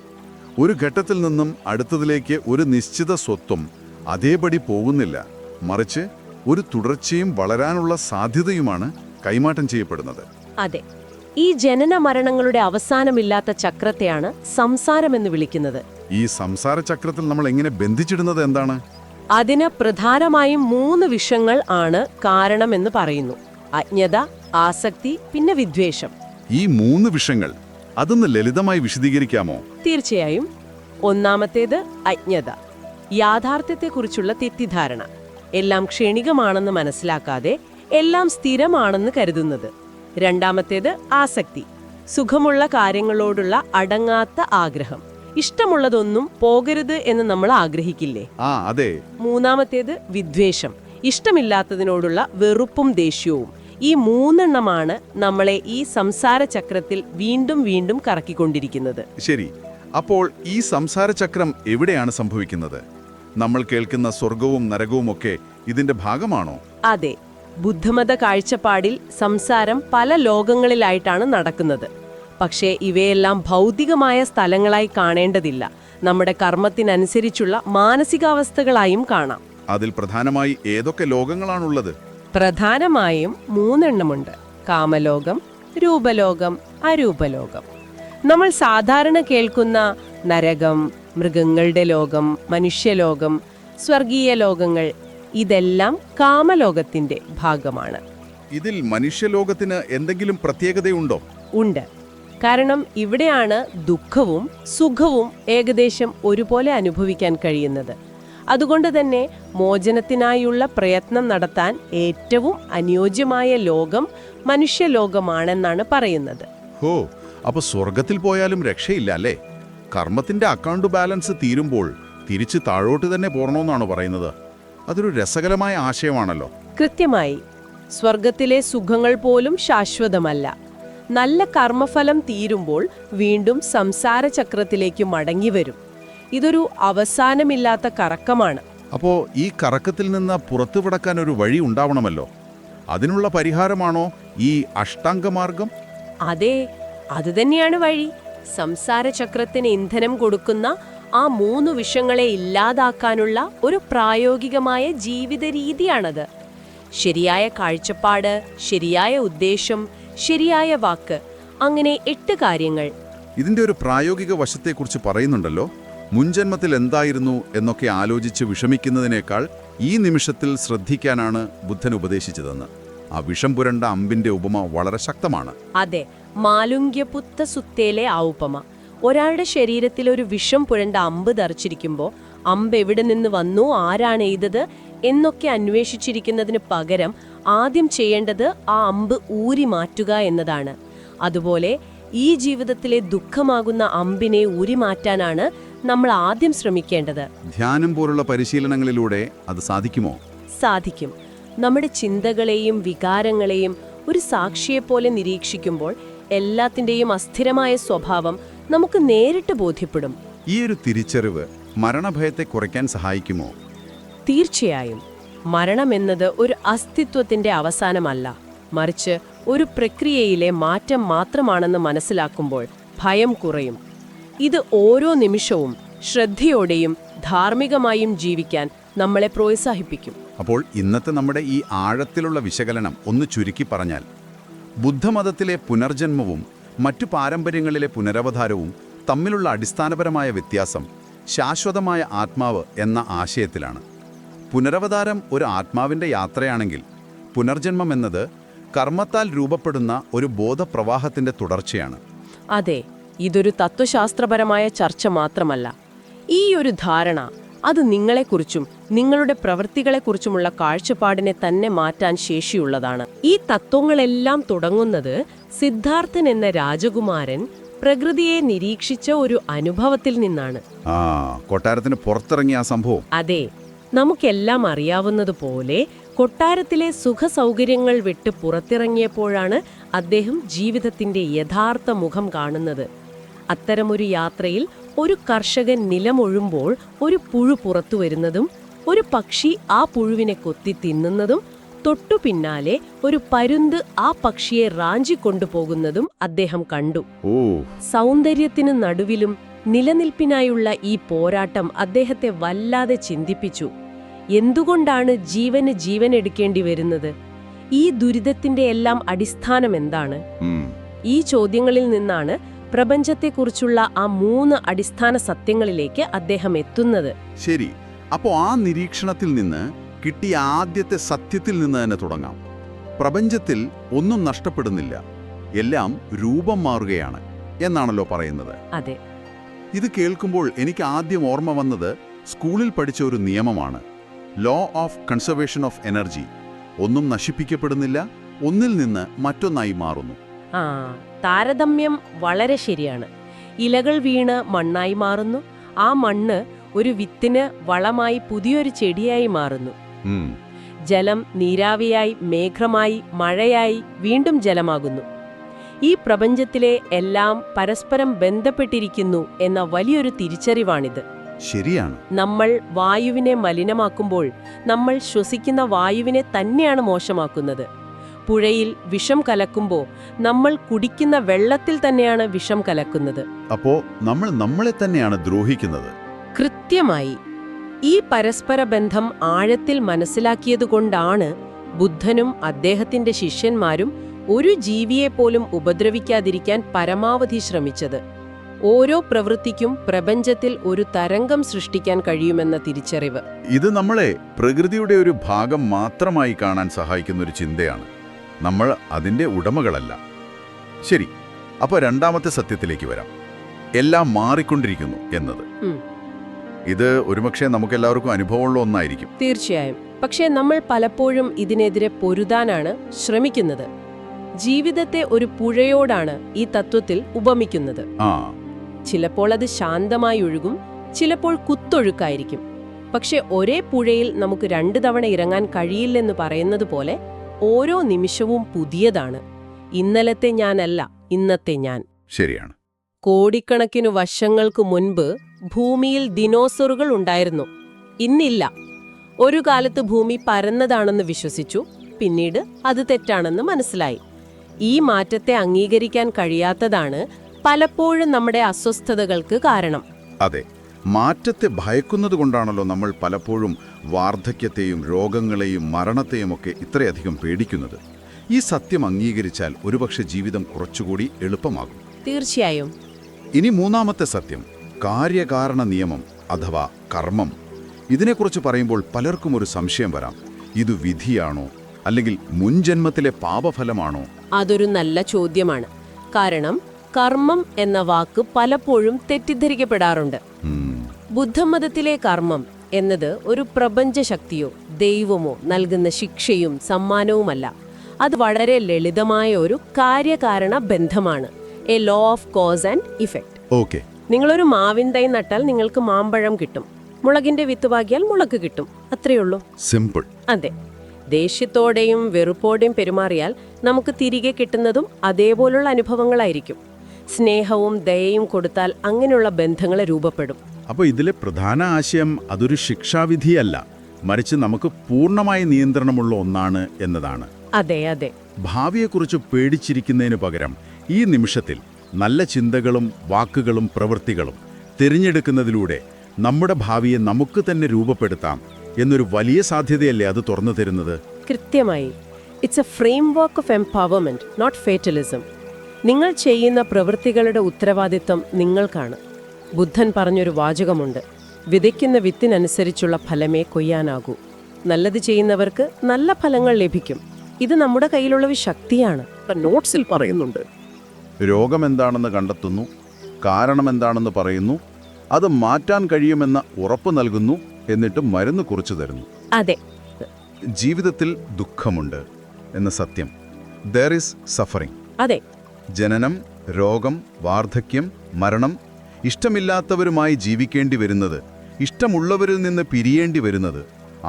ഒരു ഘട്ടത്തിൽ നിന്നും അടുത്തതിലേക്ക് ഒരു നിശ്ചിത സ്വത്വം അതേപടി പോകുന്നില്ല, മറിച്ച് ഒരു തുടർച്ചയും വളരാനുള്ള സാധ്യതയുമാണ് കൈമാറ്റം ചെയ്യപ്പെടുന്നത്. അതെ, ഈ ജനന മരണങ്ങളുടെ അവസാനമില്ലാത്ത ചക്രത്തെയാണ് സംസാരമെന്ന് വിളിക്കുന്നത്. ഈ സംസാര ചക്രത്തിൽ നമ്മൾ എങ്ങനെ ബന്ധിച്ചിടുന്നത് എന്താണ്? അതിന് പ്രധാനമായും 3 വിഷങ്ങൾ ആണ് കാരണമെന്ന് പറയുന്നു: അജ്ഞത, ആസക്തി, പിന്നെ വിദ്വേഷം. ഈ 3 വിഷങ്ങൾ അതൊന്ന് ലളിതമായി വിശദീകരിക്കാമോ? തീർച്ചയായും. ഒന്നാമത്തേത് അജ്ഞത, യാഥാർത്ഥ്യത്തെക്കുറിച്ചുള്ള തെറ്റിദ്ധാരണ. എല്ലാം ക്ഷണികമാണെന്ന് മനസ്സിലാക്കാതെ എല്ലാം സ്ഥിരമാണെന്ന് കരുതുന്നത്. രണ്ടാമത്തേത് ആസക്തി, സുഖമുള്ള കാര്യങ്ങളോടുള്ള അടങ്ങാത്ത ആഗ്രഹം. ഇഷ്ടമുള്ളതൊന്നും പോകരുത് എന്ന് നമ്മൾ ആഗ്രഹിക്കില്ലേ? അതെ. മൂന്നാമത്തേത് വിദ്വേഷം, ഇഷ്ടമില്ലാത്തതിനോടുള്ള വെറുപ്പും ദേഷ്യവും. ഈ 3 എണ്ണമാണ് നമ്മളെ ഈ സംസാര ചക്രത്തിൽ വീണ്ടും വീണ്ടും കറക്കിക്കൊണ്ടിരിക്കുന്നത്. ശരി. അപ്പോൾ ഈ സംസാര ചക്രം എവിടെയാണ് സംഭവിക്കുന്നത്? നമ്മൾ കേൾക്കുന്ന സ്വർഗവും നരകവും ഒക്കെ ഇതിന്റെ ഭാഗമാണോ? അതെ. ബുദ്ധമത കാഴ്ചപ്പാടിൽ സംസാരം പല ലോകങ്ങളിലായിട്ടാണ് നടക്കുന്നത്. പക്ഷേ ഇവയെല്ലാം ഭൗതികമായ സ്ഥലങ്ങളായി കാണേണ്ടതില്ല. നമ്മുടെ കർമ്മത്തിനനുസരിച്ചുള്ള മാനസികാവസ്ഥകളായും കാണാം. അതിൽ പ്രധാനമായി ഏതൊക്കെ ലോകങ്ങളാണുള്ളത്? പ്രധാനമായും 3 എണ്ണമുണ്ട്: കാമലോകം, രൂപലോകം, അരൂപലോകം. നമ്മൾ സാധാരണ കേൾക്കുന്ന നരകം, മൃഗങ്ങളുടെ ലോകം, മനുഷ്യലോകം, സ്വർഗീയ ലോകങ്ങൾ, ഇതെല്ലാം കാമലോകത്തിന്റെ ഭാഗമാണ്. ഇതിൽ മനുഷ്യലോകത്തിന് എന്തെങ്കിലും പ്രത്യേകതയുണ്ടോ? ഉണ്ട്. കാരണം ഇവിടെയാണ് ദുഃഖവും സുഖവും ഏകദേശം ഒരുപോലെ അനുഭവിക്കാൻ കഴിയുന്നത്. അതുകൊണ്ട് തന്നെ മോചനത്തിനായുള്ള പ്രയത്നം നടത്താൻ ഏറ്റവും അനുയോജ്യമായ ലോകം മനുഷ്യലോകമാണെന്നാണ് പറയുന്നത്. ഹോ, അപ്പൊ സ്വർഗത്തിൽ പോയാലും രക്ഷയില്ല അല്ലേ? കർമ്മത്തിന്റെ അക്കൗണ്ട് ബാലൻസ് തീരുമ്പോൾ തിരിച്ച് താഴോട്ട് തന്നെ പോരണമെന്നാണ് പറയുന്നത്. അതൊരു രസകരമായ ആശയമാണല്ലോ. കൃത്യമായി. സ്വർഗത്തിലെ സുഖങ്ങൾ പോലും ശാശ്വതമല്ല. നല്ല കർമ്മഫലം തീരുമ്പോൾ വീണ്ടും സംസാര ചക്രത്തിലേക്ക് മടങ്ങിവരും. ഇതൊരു അവസാനമില്ലാത്ത കറക്കമാണ്. അപ്പോ ഈ കറക്കത്തിൽ നിന്ന് പുറത്തുവിടക്കാൻ ഒരു വഴി ഉണ്ടാവണമല്ലോ. അതിനുള്ള പരിഹാരമാണോ ഈ അഷ്ടാംഗമാർഗം? അതെ, അതുതന്നെയാണ് വഴി. സംസാര ചക്രത്തിന് ഇന്ധനം കൊടുക്കുന്ന ആ 3 വിഷങ്ങളെ ഇല്ലാതാക്കാനുള്ള ഒരു പ്രായോഗികമായ ജീവിത രീതിയാണത്. ശരിയായ കാഴ്ചപ്പാട്, ശരിയായ ഉദ്ദേശം, ശരിയായ വാക്ക്, അങ്ങനെ 8 കാര്യങ്ങൾ. ഇതിന്റെ ഒരു പ്രായോഗിക വശത്തെക്കുറിച്ച് പറയുന്നുണ്ടല്ലോ. മുൻജന്മത്തിൽ എന്തായിരുന്നു എന്നൊക്കെ ആലോചിച്ച് വിഷമിക്കുന്നതിനേക്കാൾ ഈ നിമിഷത്തിൽ ശ്രദ്ധിക്കാനാണ് ബുദ്ധൻ ഉപദേശിച്ചതെന്ന്. ആ വിഷം പുരണ്ട അമ്പിന്റെ ഉപമ വളരെ ശക്തമാണ്. അതെ, മാലുങ്ക്യപുത്ത സുത്തേലെ ആ ഉപമ. ഒരാളുടെ ശരീരത്തിൽ ഒരു വിഷം പുരണ്ട അമ്പ് തറച്ചിരിക്കുമ്പോൾ അമ്പ് എവിടെ നിന്ന് വന്നു, ആരാണ് എയ്തത് എന്നൊക്കെ അന്വേഷിച്ചിരിക്കുന്നതിന് പകരം ആദ്യം ചെയ്യേണ്ടത് ആ അമ്പ് ഊരി മാറ്റുക എന്നതാണ്. അതുപോലെ ഈ ജീവിതത്തിലെ ദുഃഖമാകുന്ന അമ്പിനെ ഊരി മാറ്റാനാണ് നമ്മൾ ആദ്യം ശ്രമിക്കേണ്ടത്. ധ്യാനം പോലുള്ള പരിശീലനങ്ങളിലൂടെ അത് സാധിക്കുമോ? സാധിക്കും. നമ്മുടെ ചിന്തകളെയും വികാരങ്ങളെയും ഒരു സാക്ഷിയെപ്പോലെ നിരീക്ഷിക്കുമ്പോൾ എല്ലാത്തിൻ്റെയും അസ്ഥിരമായ സ്വഭാവം നമുക്ക് നേരിട്ട് ബോധ്യപ്പെടും. ഈ ഒരു തിരിച്ചറിവ് മരണഭയത്തെ കുറയ്ക്കാൻ സഹായിക്കുമോ? തീർച്ചയായും. മരണമെന്നത് ഒരു അസ്തിത്വത്തിന്റെ അവസാനമല്ല, മറിച്ച് ഒരു പ്രക്രിയയിലെ മാറ്റം മാത്രമാണെന്ന് മനസ്സിലാക്കുമ്പോൾ ഭയം കുറയും. ഇത് ഓരോ നിമിഷവും ശ്രദ്ധയോടെയും ധാർമ്മികമായും ജീവിക്കാൻ നമ്മളെ പ്രോത്സാഹിപ്പിക്കും. അപ്പോൾ ഇന്നത്തെ നമ്മുടെ ഈ ആഴത്തിലുള്ള വിശകലനം ഒന്ന് ചുരുക്കി പറഞ്ഞാൽ, ബുദ്ധമതത്തിലെ പുനർജന്മവും മറ്റു പാരമ്പര്യങ്ങളിലെ പുനരവതാരവും തമ്മിലുള്ള അടിസ്ഥാനപരമായ വ്യത്യാസം ശാശ്വതമായ ആത്മാവ് എന്ന ആശയത്തിലാണ്. പുനരവതാരം ഒരു ആത്മാവിൻ്റെ യാത്രയാണെങ്കിൽ പുനർജന്മം എന്നത് കർമ്മത്താൽ രൂപപ്പെടുന്ന ഒരു ബോധപ്രവാഹത്തിൻ്റെ തുടർച്ചയാണ്. അതെ, ഇതൊരു തത്വശാസ്ത്രപരമായ ചർച്ച മാത്രമല്ല. ഈ ഒരു ധാരണ അത് നിങ്ങളെക്കുറിച്ചും നിങ്ങളുടെ പ്രവൃത്തികളെക്കുറിച്ചുമുള്ള കാഴ്ചപ്പാടിനെ തന്നെ മാറ്റാൻ ശേഷിയുള്ളതാണ്. ഈ തത്വങ്ങളെല്ലാം തുടങ്ങുന്നത് സിദ്ധാർത്ഥൻ എന്ന രാജകുമാരൻ പ്രകൃതിയെ നിരീക്ഷിച്ച ഒരു അനുഭവത്തിൽ നിന്നാണ്. കൊട്ടാരത്തിന് പുറത്തിറങ്ങിയ ആ സംഭവം. അതെ, നമുക്കെല്ലാം അറിയാവുന്നതുപോലെ കൊട്ടാരത്തിലെ സുഖസൗകര്യങ്ങൾ വിട്ട് പുറത്തിറങ്ങിയപ്പോഴാണ് അദ്ദേഹം ജീവിതത്തിന്റെ യഥാർത്ഥ മുഖം കാണുന്നത്. അത്തരമൊരു യാത്രയിൽ ഒരു കർഷകൻ നിലമൊഴുമ്പോൾ ഒരു പുഴു പുറത്തു വരുന്നതും ഒരു പക്ഷി ആ പുഴുവിനെ കൊത്തി തിന്നുന്നതും തൊട്ടു പിന്നാലെ ഒരു പരുന്ത് ആ പക്ഷിയെ റാഞ്ചിക്കൊണ്ടുപോകുന്നതും അദ്ദേഹം കണ്ടു. സൗന്ദര്യത്തിനു നടുവിലും നിലനിൽപ്പിനായുള്ള ഈ പോരാട്ടം അദ്ദേഹത്തെ വല്ലാതെ ചിന്തിപ്പിച്ചു. എന്തുകൊണ്ടാണ് ജീവന് ജീവൻ എടുക്കേണ്ടി വരുന്നത്? ഈ ദുരിതത്തിന്റെ എല്ലാം അടിസ്ഥാനം എന്താണ്? ഈ ചോദ്യങ്ങളിൽ നിന്നാണ് പ്രപഞ്ചത്തെക്കുറിച്ചുള്ള ആ 3 അടിസ്ഥാന സത്യങ്ങളിലേക്ക് അദ്ദേഹം എത്തുന്നത്. ശരി, അപ്പോൾ ആ നിരീക്ഷണത്തിൽ നിന്ന് കിട്ടിയ ആദ്യത്തെ സത്യത്തിൽ നിന്ന് തന്നെ തുടങ്ങാം. പ്രപഞ്ചത്തിൽ ഒന്നും നഷ്ടപ്പെടുന്നില്ല, എല്ലാം രൂപം മാറുകയാണ് എന്നാണല്ലോ പറയുന്നത്. അതെ, ഇത് കേൾക്കുമ്പോൾ എനിക്ക് ആദ്യം ഓർമ്മ വന്നത് സ്കൂളിൽ പഠിച്ച ഒരു നിയമമാണ്, law of conservation of energy. ഒന്നും നശിപ്പിക്കപ്പെടുന്നില്ല, ഒന്നിൽ നിന്ന് മറ്റൊന്നായി മാറുന്നു. ആ താരതമ്യം വളരെ ശരിയാണ്. ഇലകൾ വീണ് മണ്ണായി മാറുന്നു, ആ മണ്ണ് ഒരു വിത്തിന് വളമായി പുതിയൊരു ചെടിയായി മാറുന്നു. ജലം നീരാവിയായി, മേഘമായി, മഴയായി, വീണ്ടും ജലമാകുന്നു. ഈ പ്രപഞ്ചത്തിലെ എല്ലാം പരസ്പരം ബന്ധപ്പെട്ടിരിക്കുന്നു എന്ന വലിയൊരു തിരിച്ചറിവാണിത്. ശരിയാണ്. നമ്മൾ വായുവിനെ മലിനമാക്കുമ്പോൾ നമ്മൾ ശ്വസിക്കുന്ന വായുവിനെ തന്നെയാണ് മോശമാക്കുന്നത്. പുഴയിൽ വിഷം കലക്കുമ്പോൾ നമ്മൾ കുടിക്കുന്ന വെള്ളത്തിൽ തന്നെയാണ് വിഷം കലക്കുന്നത്. അപ്പോ നമ്മൾ നമ്മളെ തന്നെയാണ് ദ്രോഹിക്കുന്നത്. കൃത്യമായി. ഈ പരസ്പര ബന്ധം ആഴത്തിൽ മനസ്സിലാക്കിയതുകൊണ്ടാണ് ബുദ്ധനും അദ്ദേഹത്തിന്റെ ശിഷ്യന്മാരും ഒരു ജീവിയെപ്പോലും ഉപദ്രവിക്കാതിരിക്കാൻ പരമാവധി ശ്രമിച്ചത്. ഓരോ പ്രവൃത്തിക്കും പ്രപഞ്ചത്തിൽ ഒരു തരംഗം സൃഷ്ടിക്കാൻ കഴിയുമെന്ന തിരിച്ചറിവ്. ഇത് നമ്മളെ പ്രകൃതിയുടെ ഒരു ഭാഗം മാത്രമായി കാണാൻ സഹായിക്കുന്ന ഒരു ചിന്തയാണ്. നമ്മൾ അതിൻ്റെ ഉടമകളല്ല. ശരി, അപ്പോൾ രണ്ടാമത്തെ സത്യത്തിലേക്ക് വരാം. എല്ലാം മാറിക്കൊണ്ടിരിക്കുന്നു എന്നത്. ഇത് ഒരുപക്ഷെ നമുക്കെല്ലാവർക്കും അനുഭവമുള്ള ഒന്നായിരിക്കും. തീർച്ചയായും. പക്ഷേ നമ്മൾ പലപ്പോഴും ഇതിനെതിരെ പൊരുതാനാണ് ശ്രമിക്കുന്നത്. ജീവിതത്തെ ഒരു പുഴയോടാണ് ഈ തത്വത്തിൽ ഉപമിക്കുന്നത്. ചിലപ്പോൾ അത് ശാന്തമായി ഒഴുകും, ചിലപ്പോൾ കുത്തൊഴുക്കായിരിക്കും. പക്ഷെ ഒരേ പുഴയിൽ നമുക്ക് 2 തവണ ഇറങ്ങാൻ കഴിയില്ലെന്ന് പറയുന്നത് പോലെ ഓരോ നിമിഷവും പുതിയതാണ്. ഇന്നലത്തെ ഞാനല്ല ഇന്നത്തെ ഞാൻ. ശരിയാണ്. കോടിക്കണക്കിനു വർഷങ്ങൾക്ക് മുൻപ് ഭൂമിയിൽ ദിനോസറുകൾ ഉണ്ടായിരുന്നു, ഇന്നില്ല. ഒരു കാലത്ത് ഭൂമി പരന്നതാണെന്ന് വിശ്വസിച്ചു, പിന്നീട് അത് തെറ്റാണെന്ന് മനസ്സിലായി. ഈ മാറ്റത്തെ അംഗീകരിക്കാൻ കഴിയാത്തതാണ് പലപ്പോഴും നമ്മുടെ അസ്വസ്ഥതകൾക്ക് കാരണം. അതെ, മാറ്റത്തെ ഭയക്കുന്നതുകൊണ്ടാണല്ലോ നമ്മൾ പലപ്പോഴും വാർദ്ധക്യത്തെയും രോഗങ്ങളെയും മരണത്തെയും ഒക്കെ ഇത്രയധികം പേടിക്കുന്നത്. ഈ സത്യം അംഗീകരിച്ചാൽ ഒരുപക്ഷെ ജീവിതം കുറച്ചുകൂടി എളുപ്പമാകും. തീർച്ചയായും. ഇനി മൂന്നാമത്തെ സത്യം, കാര്യകാരണ നിയമം അഥവാ കർമ്മം. ഇതിനെക്കുറിച്ച് പറയുമ്പോൾ പലർക്കും ഒരു സംശയം വരാം. ഇത് വിധിയാണോ, അല്ലെങ്കിൽ മുൻജന്മത്തിലെ പാപഫലമാണോ? അതൊരു നല്ല ചോദ്യമാണ്. കാരണം കർമ്മം എന്ന വാക്ക് പലപ്പോഴും തെറ്റിദ്ധരിക്കപ്പെടാറുണ്ട്. ബുദ്ധമതത്തിലെ കർമ്മം എന്നത് ഒരു പ്രപഞ്ചശക്തിയോ ദൈവമോ നൽകുന്ന ശിക്ഷയും സമ്മാനവുമല്ല. അത് വളരെ ലളിതമായ ഒരു കാര്യകാരണ ബന്ധമാണ്. A law of cause and effect. Okay. നിങ്ങളൊരു മാവിൻ തൈ നട്ടാൽ നിങ്ങൾക്ക് മാമ്പഴം കിട്ടും, മുളകിന്റെ വിത്ത് പാകിയാൽ മുളക് കിട്ടും. അത്രയുള്ളൂ. സിമ്പിൾ. അതെ. ദേഷ്യത്തോടെയും വെറുപ്പോടെയും പെരുമാറിയാൽ നമുക്ക് തിരികെ കിട്ടുന്നതും അതേപോലുള്ള അനുഭവങ്ങളായിരിക്കും. സ്നേഹവും ദയയും കൊടുത്താൽ അങ്ങനെയുള്ള ബന്ധങ്ങളെ രൂപപ്പെടും. അപ്പോൾ ഇതിലെ പ്രധാന ആശയം അതൊരു ശിക്ഷാവിധിയല്ല, മറിച്ച് നമുക്ക് പൂർണ്ണമായ നിയന്ത്രണമുള്ള ഒന്നാണ് എന്നതാണ്. അതെ അതെ. ഭാവിയെക്കുറിച്ച് പേടിച്ചിരിക്കുന്നതിനു പകരം ഈ നിമിഷത്തിൽ നല്ല ചിന്തകളും വാക്കുകളും പ്രവൃത്തികളും തിരഞ്ഞെടുക്കുന്നതിലൂടെ നമ്മുടെ ഭാവിയെ നമുക്ക് തന്നെ രൂപപ്പെടുത്താം എന്നൊരു വലിയ സാധ്യതയല്ലേ അത് തുറന്നു തരുന്നത്? കൃത്യമായി. It's a framework of empowerment, not fatalism. നിങ്ങൾ ചെയ്യുന്ന പ്രവൃത്തികളുടെ ഉത്തരവാദിത്തം നിങ്ങൾക്കാണ്. ബുദ്ധൻ പറഞ്ഞൊരു വാചകമുണ്ട്, വിതയ്ക്കുന്ന വിത്തിനനുസരിച്ചുള്ള ഫലമേ കൊയ്യാനാകൂ. നല്ലത് ചെയ്യുന്നവർക്ക് നല്ല ഫലങ്ങൾ ലഭിക്കും. ഇത് നമ്മുടെ കയ്യിലുള്ള ഒരു ശക്തിയാണ്. നോട്ട്സിൽ പറയുന്നുണ്ട്, രോഗമെന്താണെന്ന് കണ്ടെത്തുന്നു, കാരണമെന്താണെന്ന് പറയുന്നു, അത് മാറ്റാൻ കഴിയുമെന്ന ഉറപ്പ് നൽകുന്നു, എന്നിട്ട് മരുന്ന് കുറിച്ചു തരുന്നു. അതെ. ജീവിതത്തിൽ ദുഃഖമുണ്ട് എന്ന സത്യം. There is suffering. അതെ. ജനനം, രോഗം, വാർദ്ധക്യം, മരണം, ഇഷ്ടമില്ലാത്തവരുമായി ജീവിക്കേണ്ടി വരുന്നത്, ഇഷ്ടമുള്ളവരിൽ നിന്ന് പിരിയേണ്ടി വരുന്നത്,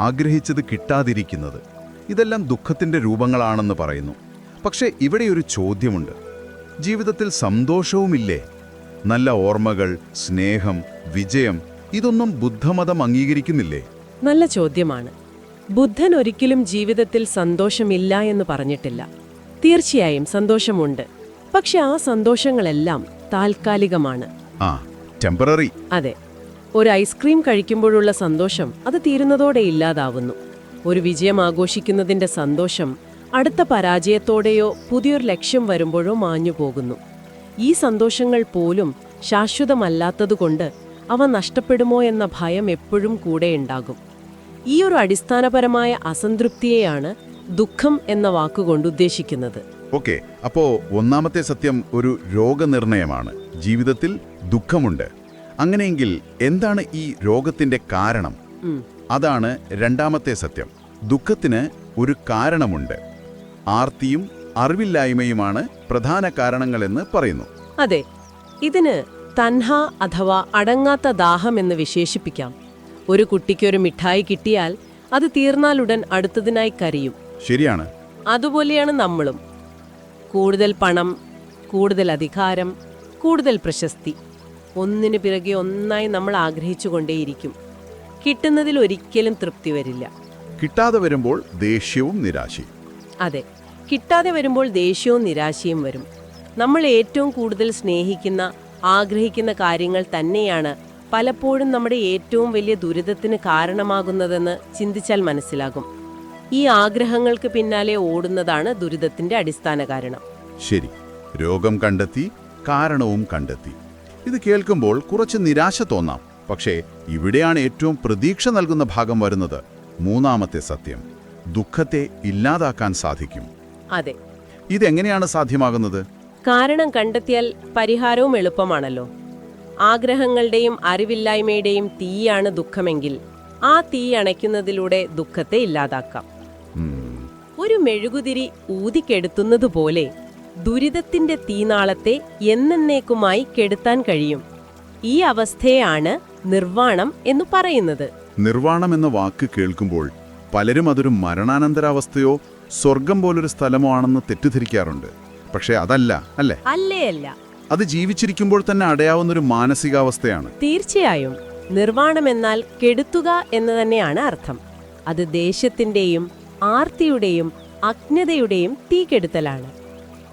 ആഗ്രഹിച്ചത് കിട്ടാതിരിക്കുന്നത്, ഇതെല്ലാം ദുഃഖത്തിൻ്റെ രൂപങ്ങളാണെന്ന് പറയുന്നു. പക്ഷേ ഇവിടെ ഒരു ചോദ്യമുണ്ട്. ജീവിതത്തിൽ സന്തോഷവുമില്ലേ? നല്ല ഓർമ്മകൾ, സ്നേഹം, വിജയം, ഇതൊന്നും ബുദ്ധമതം അംഗീകരിക്കുന്നില്ലേ? നല്ല ചോദ്യമാണ്. ബുദ്ധൻ ഒരിക്കലും ജീവിതത്തിൽ സന്തോഷമില്ല എന്ന് പറഞ്ഞിട്ടില്ല. തീർച്ചയായും സന്തോഷമുണ്ട്. പക്ഷെ ആ സന്തോഷങ്ങളെല്ലാം താൽക്കാലികമാണ്. ടെമ്പററി. അതെ. ഒരു ഐസ്ക്രീം കഴിക്കുമ്പോഴുള്ള സന്തോഷം അത് തീരുന്നതോടെ ഇല്ലാതാവുന്നു. ഒരു വിജയം ആഘോഷിക്കുന്നതിന്റെ സന്തോഷം അടുത്ത പരാജയത്തോടെയോ പുതിയൊരു ലക്ഷ്യം വരുമ്പോഴോ മാഞ്ഞു പോകുന്നു. ഈ സന്തോഷങ്ങൾ പോലും ശാശ്വതമല്ലാത്തതുകൊണ്ട് അവ നഷ്ടപ്പെടുമോ എന്ന ഭയം എപ്പോഴും കൂടെയുണ്ടാകും. ഈ ഒരു അടിസ്ഥാനപരമായ അസംതൃപ്തിയെയാണ് ദുഃഖം എന്ന വാക്കുകൊണ്ട് ഉദ്ദേശിക്കുന്നത്. ഓക്കെ, അപ്പോ ഒന്നാമത്തെ സത്യം ഒരു രോഗനിർണയമാണ്. ജീവിതത്തിൽ ദുഃഖമുണ്ട്. അങ്ങനെയെങ്കിൽ എന്താണ് ഈ രോഗത്തിന്റെ കാരണം? അതാണ് രണ്ടാമത്തെ സത്യം. ദുഃഖത്തിന് ഒരു കാരണമുണ്ട്. ആർത്തിയും അറിവില്ലായ്മയുമാണ് പ്രധാന കാരണങ്ങളെന്ന് പറയുന്നു. അതെ, ഇതിന് തൻഹ അഥവാ അടങ്ങാത്ത ദാഹം എന്ന് വിശേഷിപ്പിക്കാം. ഒരു കുട്ടിക്കൊരു മിഠായി കിട്ടിയാൽ അത് തീർന്നാലുടൻ അടുത്തതിനായി കരയും. ശരിയാണ്. അതുപോലെയാണ് നമ്മളും. കൂടുതൽ പണം, കൂടുതൽ അധികാരം, കൂടുതൽ പ്രശസ്തി, ഒന്നിനു പിറകെ ഒന്നായി നമ്മൾ ആഗ്രഹിച്ചുകൊണ്ടേയിരിക്കും. കിട്ടുന്നതിൽ ഒരിക്കലും തൃപ്തി വരില്ല. കിട്ടാതെ വരുമ്പോൾ ദേഷ്യവും നിരാശയും. അതെ, കിട്ടാതെ വരുമ്പോൾ ദേഷ്യവും നിരാശയും വരും. നമ്മൾ ഏറ്റവും കൂടുതൽ സ്നേഹിക്കുന്ന, ആഗ്രഹിക്കുന്ന കാര്യങ്ങൾ തന്നെയാണ് പലപ്പോഴും നമ്മുടെ ഏറ്റവും വലിയ ദുരിതത്തിന് കാരണമാകുന്നതെന്ന് ചിന്തിച്ചാൽ മനസ്സിലാകും. ഈ ആഗ്രഹങ്ങൾക്ക് പിന്നാലെ ഓടുന്നതാണ് ദുരിതത്തിന്റെ അടിസ്ഥാന കാരണം. ശരി, രോഗം കണ്ടെത്തി, കാരണവും കണ്ടെത്തി. ഇത് കേൾക്കുമ്പോൾ കുറച്ച് നിരാശ തോന്നാം. പക്ഷേ ഇവിടെയാണ് ഏറ്റവും പ്രതീക്ഷ നൽകുന്ന ഭാഗം വരുന്നത്. മൂന്നാമത്തെ സത്യം, ദുഃഖത്തെ ഇല്ലാതാക്കാൻ സാധിക്കും. അതെ, ഇതെങ്ങനെയാണ് സാധ്യമാകുന്നത്? കാരണം കണ്ടെത്തിയാൽ പരിഹാരവും എളുപ്പമാണല്ലോ. ആഗ്രഹങ്ങളുടെയും അറിവില്ലായ്മയുടെയും തീയാണ് ദുഃഖമെങ്കിൽ ആ തീ അണയ്ക്കുന്നതിലൂടെ ദുഃഖത്തെ ഇല്ലാതാക്കാം. ഒരു മെഴുകുതിരി ഊതിക്കെടുത്തുന്നതുപോലെ ദുരിതത്തിന്റെ തീനാളത്തെ എന്നേക്കുമായി കെടുത്താൻ കഴിയും. ഈ അവസ്ഥയാണ് നിർവാണം എന്നു പറയുന്നത്. നിർവാണം എന്ന വാക്ക് കേൾക്കുമ്പോൾ പലരും അതൊരു മരണാനന്തരാവസ്ഥയോ സ്വർഗം പോലൊരു സ്ഥലമോ ആണെന്ന് തെറ്റിദ്ധരിക്കാറുണ്ട്. പക്ഷേ അതല്ല, അല്ലേ? അല്ല, അത് ജീവിച്ചിരിക്കുമ്പോൾ തന്നെ അടയാവുന്നൊരു മാനസികാവസ്ഥയാണ്. തീർച്ചയായും. നിർവാണം എന്നാൽ കെടുത്തുക എന്ന് തന്നെയാണ് അർത്ഥം. അത് ദേഷ്യത്തിന്റെയും ആർത്തിയുടെയും അജ്ഞതയുടെയും തീകെടുത്തലാണ്.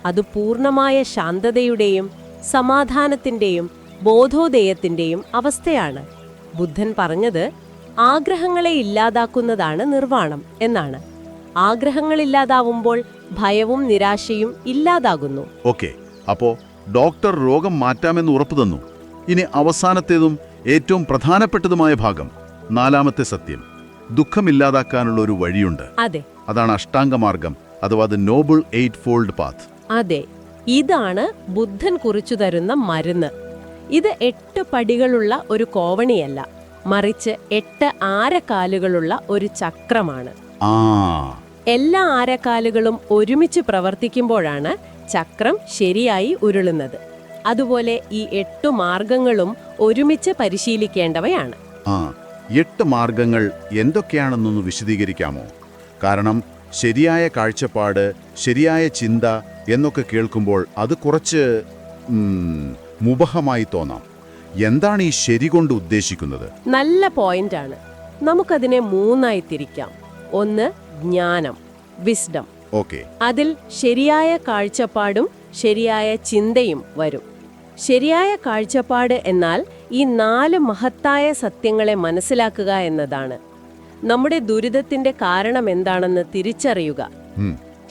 അത് പൂർണ്ണമായ ശാന്തതയുടെയും സമാധാനത്തിന്റെയും ബോധോദയത്തിന്റെയും അവസ്ഥയാണ്. ബുദ്ധൻ പറഞ്ഞത് ആഗ്രഹങ്ങളെ ഇല്ലാതാക്കുന്നതാണ് നിർവാണം എന്നാണ്. ആഗ്രഹങ്ങളില്ലാതാവുമ്പോൾ ഭയവും നിരാശയും ഇല്ലാതാകുന്നു. ഓക്കെ, അപ്പോ ഡോക്ടർ രോഗം മാറ്റാമെന്ന് ഉറപ്പു തന്നു. ഇനി അവസാനത്തേതും ഏറ്റവും പ്രധാനപ്പെട്ടതുമായ ഭാഗം, നാലാമത്തെ സത്യം, ദുഃഖമില്ലാതാക്കാനുള്ള ഒരു വഴിയുണ്ട്. അതെ, അതാണ് അഷ്ടാംഗമാർഗം അഥവാ the Noble eight fold path. അതെ, ഇതാണ് ബുദ്ധൻ കുറിച്ചു തരുന്ന മരുന്ന്. ഇത് 8 പടികളുള്ള ഒരു കോവണിയല്ല, മറിച്ച് 8 ആരക്കാലുകളുള്ള ഒരു ചക്രമാണ്. എല്ലാ ആരക്കാലുകളും ഒരുമിച്ച് പ്രവർത്തിക്കുമ്പോഴാണ് ചക്രം ശരിയായി ഉരുളുന്നത്. അതുപോലെ ഈ 8 മാർഗങ്ങളും ഒരുമിച്ച് പരിശീലിക്കേണ്ടവയാണ്. 8 മാർഗങ്ങൾ എന്തൊക്കെയാണെന്നൊന്ന് വിശദീകരിക്കാമോ? കാരണം ശരിയായ കാഴ്ചപ്പാട്, ശരിയായ ചിന്ത എന്നൊക്കെ കേൾക്കുമ്പോൾ അത് കുറച്ച് മുബഹമായി തോന്നാം. എന്താണ് ഈ ശരി കൊണ്ട് ഉദ്ദേശിക്കുന്നത്? നല്ല പോയിന്റാണ്. നമുക്കതിനെ 3ആയി തിരിക്കാം. 1 ജ്ഞാനം, വിസ്ഡം. ഓക്കെ, അതിൽ ശരിയായ കാഴ്ചപ്പാടും ശരിയായ ചിന്തയും വരും. ശരിയായ കാഴ്ചപ്പാട് എന്നാൽ ഈ 4 മഹത്തായ സത്യങ്ങളെ മനസ്സിലാക്കുക എന്നതാണ്. നമ്മുടെ ദുരിതത്തിന്റെ കാരണം എന്താണെന്ന് തിരിച്ചറിയുക.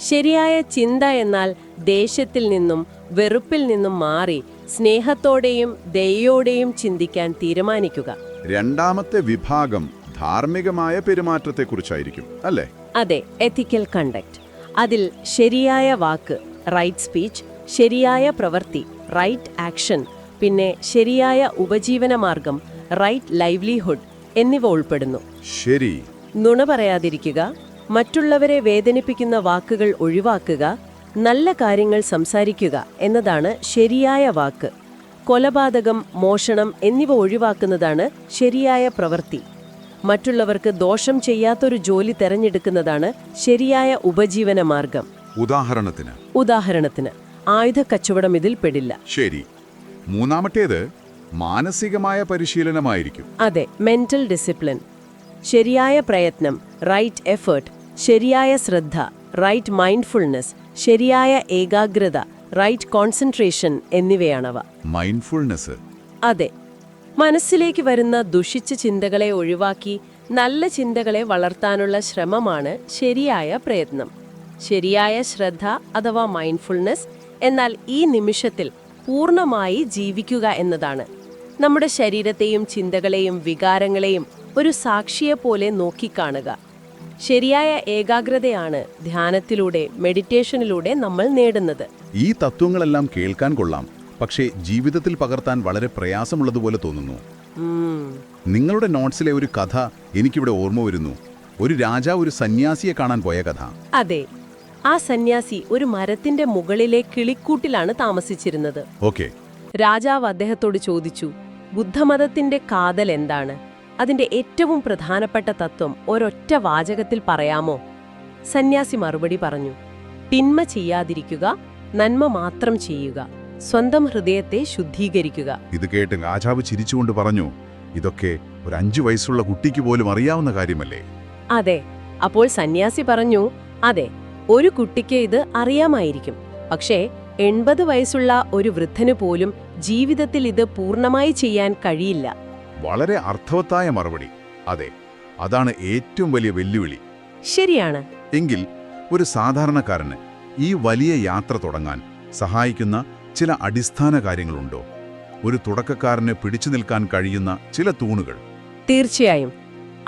ശരിയായ ചിന്ത എന്നാൽ ദേഷ്യത്തിൽ നിന്നും വെറുപ്പിൽ നിന്നും മാറി സ്നേഹത്തോടെയും ദയയോടെയും ചിന്തിക്കാൻ തീരുമാനിക്കുക. രണ്ടാമത്തെ വിഭാഗം ധാർമ്മികമായ പെരുമാറ്റത്തെക്കുറിച്ചായിരിക്കും, അല്ലേ? അതെ, എത്തിക്കൽ കണ്ടക്ട്. അതിൽ ശരിയായ വാക്ക്, റൈറ്റ് സ്പീച്ച്, ശരിയായ പ്രവൃത്തി, റൈറ്റ് ആക്ഷൻ, പിന്നെ ശരിയായ ഉപജീവന മാർഗം, റൈറ്റ് ലൈവ്ലിഹുഡ് എന്നിവ ഉൾപ്പെടുന്നു. ശരി. നുണ പറയാതിരിക്കുക, മറ്റുള്ളവരെ വേദനിപ്പിക്കുന്ന വാക്കുകൾ ഒഴിവാക്കുക, നല്ല കാര്യങ്ങൾ സംസാരിക്കുക എന്നതാണ് ശരിയായ വാക്ക്. കൊലപാതകം, മോഷണം എന്നിവ ഒഴിവാക്കുന്നതാണ് ശരിയായ പ്രവൃത്തി. മറ്റുള്ളവർക്ക് ദോഷം ചെയ്യാത്തൊരു ജോലി തെരഞ്ഞെടുക്കുന്നതാണ് ശരിയായ ഉപജീവന മാർഗം. ഉദാഹരണത്തിന് ആയുധ കച്ചവടം ഇതിൽ പെടില്ല. ശരി. മൂന്നാമത്തേത് മാനസികമായ പരിശീലനമായിരിക്കും. അതെ, മെന്റൽ ഡിസിപ്ലിൻ. ശരിയായ പ്രയത്നം, റൈറ്റ് എഫേർട്ട്, ശരിയായ ശ്രദ്ധ, റൈറ്റ് മൈൻഡ്ഫുൾനെസ്, ശരിയായ ഏകാഗ്രത, റൈറ്റ് കോൺസെൻട്രേഷൻ എന്നിവയാണവ. മൈൻഡ്ഫുൾനെസ്. അതെ, മനസ്സിലേക്ക് വരുന്ന ദുഷിച്ച ചിന്തകളെ ഒഴിവാക്കി നല്ല ചിന്തകളെ വളർത്താനുള്ള ശ്രമമാണ് ശരിയായ പ്രയത്നം. ശരിയായ ശ്രദ്ധ അഥവാ മൈൻഡ്ഫുൾനെസ് എന്നാൽ ഈ നിമിഷത്തിൽ പൂർണ്ണമായി ജീവിക്കുക എന്നതാണ്. നമ്മുടെ ശരീരത്തെയും ചിന്തകളെയും വികാരങ്ങളെയും ഒരു സാക്ഷിയെപ്പോലെ നോക്കിക്കാണുക. ശരിയായ ഏകാഗ്രതയാണ് ധ്യാനത്തിലൂടെ, മെഡിറ്റേഷനിലൂടെ നമ്മൾ നേടുന്നത്. ഈ തത്വങ്ങളെല്ലാം കേൾക്കാൻ കൊള്ളാം, പക്ഷേ ജീവിതത്തിൽ പകർത്താൻ വളരെ പ്രയാസമുള്ളതുപോലെ തോന്നുന്നു. നിങ്ങളുടെ നോട്ട്സിലെ ഒരു കഥ എനിക്കിവിടെ ഓർമ്മ വരുന്നു. ഒരു രാജാവ് ഒരു സന്യാസിയെ കാണാൻ പോയ കഥ. അതെ, ആ സന്യാസി ഒരു മരത്തിന്റെ മുകളിലെ കിളിക്കൂട്ടിലാണ് താമസിച്ചിരുന്നത്. ഓക്കെ. രാജാവ് അദ്ദേഹത്തോട് ചോദിച്ചു, ബുദ്ധമതത്തിന്റെ കാതൽ എന്താണ്? അതിന്റെ ഏറ്റവും പ്രധാനപ്പെട്ട തത്വം ഒരൊറ്റ വാചകത്തിൽ പറയാമോ? സന്യാസി മറുപടി പറഞ്ഞു, തിന്മ ചെയ്യാതിരിക്കുക, നന്മ മാത്രം ചെയ്യുക, സ്വന്തം ഹൃദയത്തെ ശുദ്ധീകരിക്കുക. ഇത് കേട്ട് രാജാവ് ചിരിച്ചുകൊണ്ട് പറഞ്ഞു, ഇതൊക്കെ ഒരു 5 വയസ്സുള്ള കുട്ടിക്ക് പോലും അറിയാവുന്ന കാര്യമല്ലേ? അതെ. അപ്പോൾ സന്യാസി പറഞ്ഞു, അതെ, ഒരു കുട്ടിക്ക് ഇത് അറിയാമായിരിക്കും, പക്ഷേ 80 വയസ്സുള്ള ഒരു വൃദ്ധന് പോലും ജീവിതത്തിൽ ഇത് പൂർണ്ണമായി ചെയ്യാൻ കഴിയില്ല. വളരെ അർത്ഥവത്തായ മറുപടി. അതെ, അതാണ് ഏറ്റവും വലിയ വെല്ലുവിളി. ശരിയാണ്. എങ്കിൽ ഒരു സാധാരണക്കാരന് ഈ വലിയ യാത്ര തുടങ്ങാൻ സഹായിക്കുന്ന ചില അടിസ്ഥാന കാര്യങ്ങളുണ്ടോ? ഒരു തുടക്കക്കാരന് പിടിച്ചു നിൽക്കാൻ കഴിയുന്ന ചില തൂണുകൾ? തീർച്ചയായും.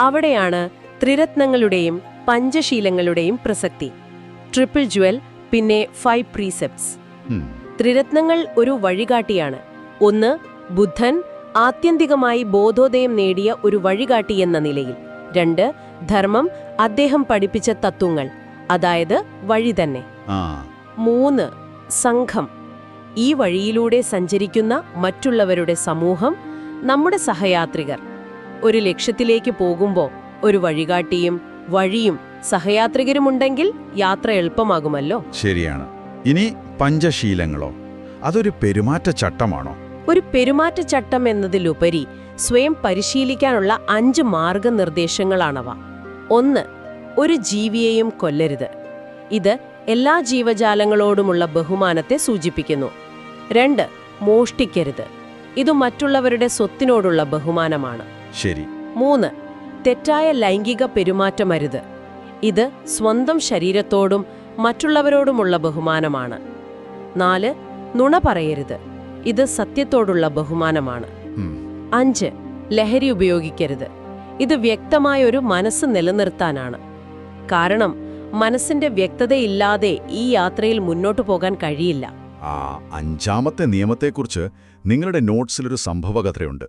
അവിടെയാണ് ത്രിരത്നങ്ങളുടെയും പഞ്ചശീലങ്ങളുടെയും പ്രസക്തി. ട്രിപ്പിൾ ജ്വൽ, പിന്നെ 5 പ്രീസെപ്റ്റ്സ്. ത്രിരത്നങ്ങൾ ഒരു വഴികാട്ടിയാണ്. 1, ബുദ്ധൻ ആത്യന്തികമായി ബോധോദയം നേടിയ ഒരു വഴികാട്ടി എന്ന നിലയിൽ. 2, ധർമ്മം, അദ്ദേഹം പഠിപ്പിച്ച തത്വങ്ങൾ, അതായത് വഴി തന്നെ. 3, സംഘം, ഈ വഴിയിലൂടെ സഞ്ചരിക്കുന്ന മറ്റുള്ളവരുടെ സമൂഹം, നമ്മുടെ സഹയാത്രികർ. ഒരു ലക്ഷ്യത്തിലേക്ക് പോകുമ്പോൾ ഒരു വഴികാട്ടിയും വഴിയും സഹയാത്രികരുമുണ്ടെങ്കിൽ യാത്ര എളുപ്പമാകുമല്ലോ. ശരിയാണ്. ഇനി പഞ്ചശീലങ്ങളോ? അതൊരു പെരുമാറ്റച്ചട്ടമാണോ? ഒരു പെരുമാറ്റച്ചട്ടം എന്നതിലുപരി സ്വയം പരിശീലിക്കാനുള്ള 5 മാർഗനിർദ്ദേശങ്ങളാണവ. 1, ഒരു ജീവിയെയും കൊല്ലരുത്. ഇത് എല്ലാ ജീവജാലങ്ങളോടുമുള്ള ബഹുമാനത്തെ സൂചിപ്പിക്കുന്നു. 2, മോഷ്ടിക്കരുത്. ഇത് മറ്റുള്ളവരുടെ സ്വത്തിനോടുള്ള ബഹുമാനമാണ്. ശരി. 3, തെറ്റായ ലൈംഗിക പെരുമാറ്റമരുത്. ഇത് സ്വന്തം ശരീരത്തോടും മറ്റുള്ളവരോടുമുള്ള ബഹുമാനമാണ്. 4, നുണ പറയരുത്. ഇത് സത്യത്തോടുള്ള ബഹുമാനമാണ്. 5, ലഹരി ഉപയോഗിക്കരുത്. ഇത് വ്യക്തമായൊരു മനസ്സ് നിലനിർത്താനാണ്. കാരണം മനസ്സിന്റെ വ്യക്തതയില്ലാതെ ഈ യാത്രയിൽ മുന്നോട്ടു പോകാൻ കഴിയില്ല. ആ 5ാമത്തെ നിയമത്തെക്കുറിച്ച് നിങ്ങളുടെ നോട്ട്സിലൊരു സംഭവകഥയുണ്ട്.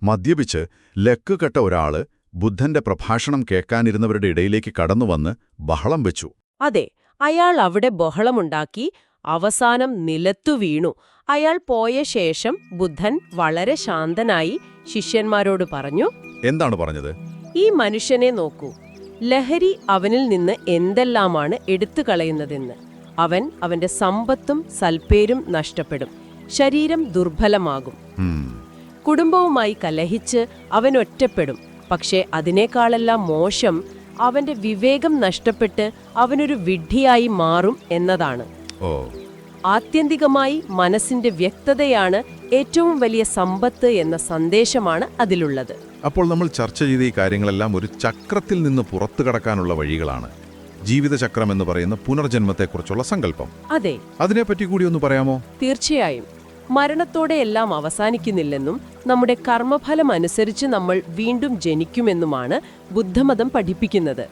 മദ്യപിച്ച് ലക്ക് കെട്ട ഒരാള് ബുദ്ധന്റെ പ്രഭാഷണം കേൾക്കാനിരുന്നവരുടെ ഇടയിലേക്ക് കടന്നുവന്ന് ബഹളം വെച്ചു. അതെ, അയാൾ അവിടെ ബഹളമുണ്ടാക്കി, അവസാനം നിലത്തു വീണു. അയാൾ പോയ ശേഷം ബുദ്ധൻ വളരെ ശാന്തനായി ശിഷ്യന്മാരോട് പറഞ്ഞു, എന്താണ് പറഞ്ഞത്? ഈ മനുഷ്യനെ നോക്കൂ. ലഹരി അവനിൽ നിന്ന് എന്തെല്ലാമാണ് എടുത്തു കളയുന്നതെന്ന്. അവന്റെ സമ്പത്തും സൽപ്പേരും നഷ്ടപ്പെടും. ശരീരം ദുർബലമാകും. കുടുംബവുമായി കലഹിച്ച് അവൻ ഒറ്റപ്പെടും. പക്ഷേ അതിനേക്കാളെല്ലാം മോശം, അവന്റെ വിവേകം നഷ്ടപ്പെട്ട് അവനൊരു വിഡ്ഢിയായി മാറും എന്നതാണ്. ആത്യന്തികമായി മനസ്സിന്റെ വ്യക്തതയാണ് ഏറ്റവും വലിയ സമ്പത്ത് എന്ന സന്ദേശമാണ് അതിലുള്ളത്. അപ്പോൾ നമ്മൾ ചർച്ച ചെയ്ത ഈ കാര്യങ്ങളെല്ലാം ഒരു ചക്രത്തിൽ നിന്ന് പുറത്തു കടക്കാനുള്ള വഴികളാണ്. ജീവിതചക്രം എന്ന് പറയുന്ന പുനർജന്മത്തെക്കുറിച്ചുള്ള സങ്കല്പം. അതെ, അതിനെപ്പറ്റി കൂടി ഒന്ന് പറയാമോ? തീർച്ചയായും. മരണത്തോടെ എല്ലാം അവസാനിക്കുന്നില്ലെന്നും നമ്മുടെ കർമ്മഫലം അനുസരിച്ച് നമ്മൾ വീണ്ടും ജനിക്കുമെന്നുമാണ് ബുദ്ധമതം പഠിപ്പിക്കുന്നത്.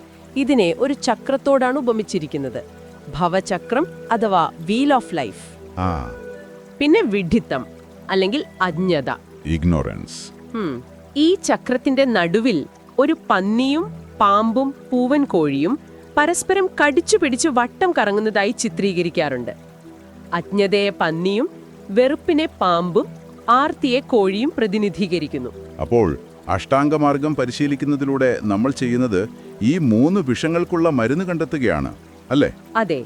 ഇതിനെ ഒരു ചക്രത്തോടാണ് ഉപമിച്ചിരിക്കുന്നത്. ഭവചക്രം അഥവാ വീൽ ഓഫ് ലൈഫ്. പിന്നെ വിഡ്ഢിത്തം അല്ലെങ്കിൽ അജ്ഞത, ഇഗ്നോറൻസ്. ഈ ചക്രത്തിന്റെ നടുവിൽ ഒരു പന്നിയും പാമ്പും പൂവൻ കോഴിയും പരസ്പരം കടിച്ചു പിടിച്ച് വട്ടം കറങ്ങുന്നതായി ചിത്രീകരിക്കാറുണ്ട്. അജ്ഞതയെ പന്നിയും വെറുപ്പിനെ പാമ്പും ആർത്തിയെ കോഴിയും പ്രതിനിധീകരിക്കുന്നു. അപ്പോൾ അഷ്ടാംഗമാർഗം പരിശീലിക്കുന്നതിലൂടെ നമ്മൾ ചെയ്യുന്നത് ഈ 3 വിഷങ്ങൾക്കുള്ള മരുന്ന് കണ്ടെത്തുകയാണ്, അല്ലേ? അതെ,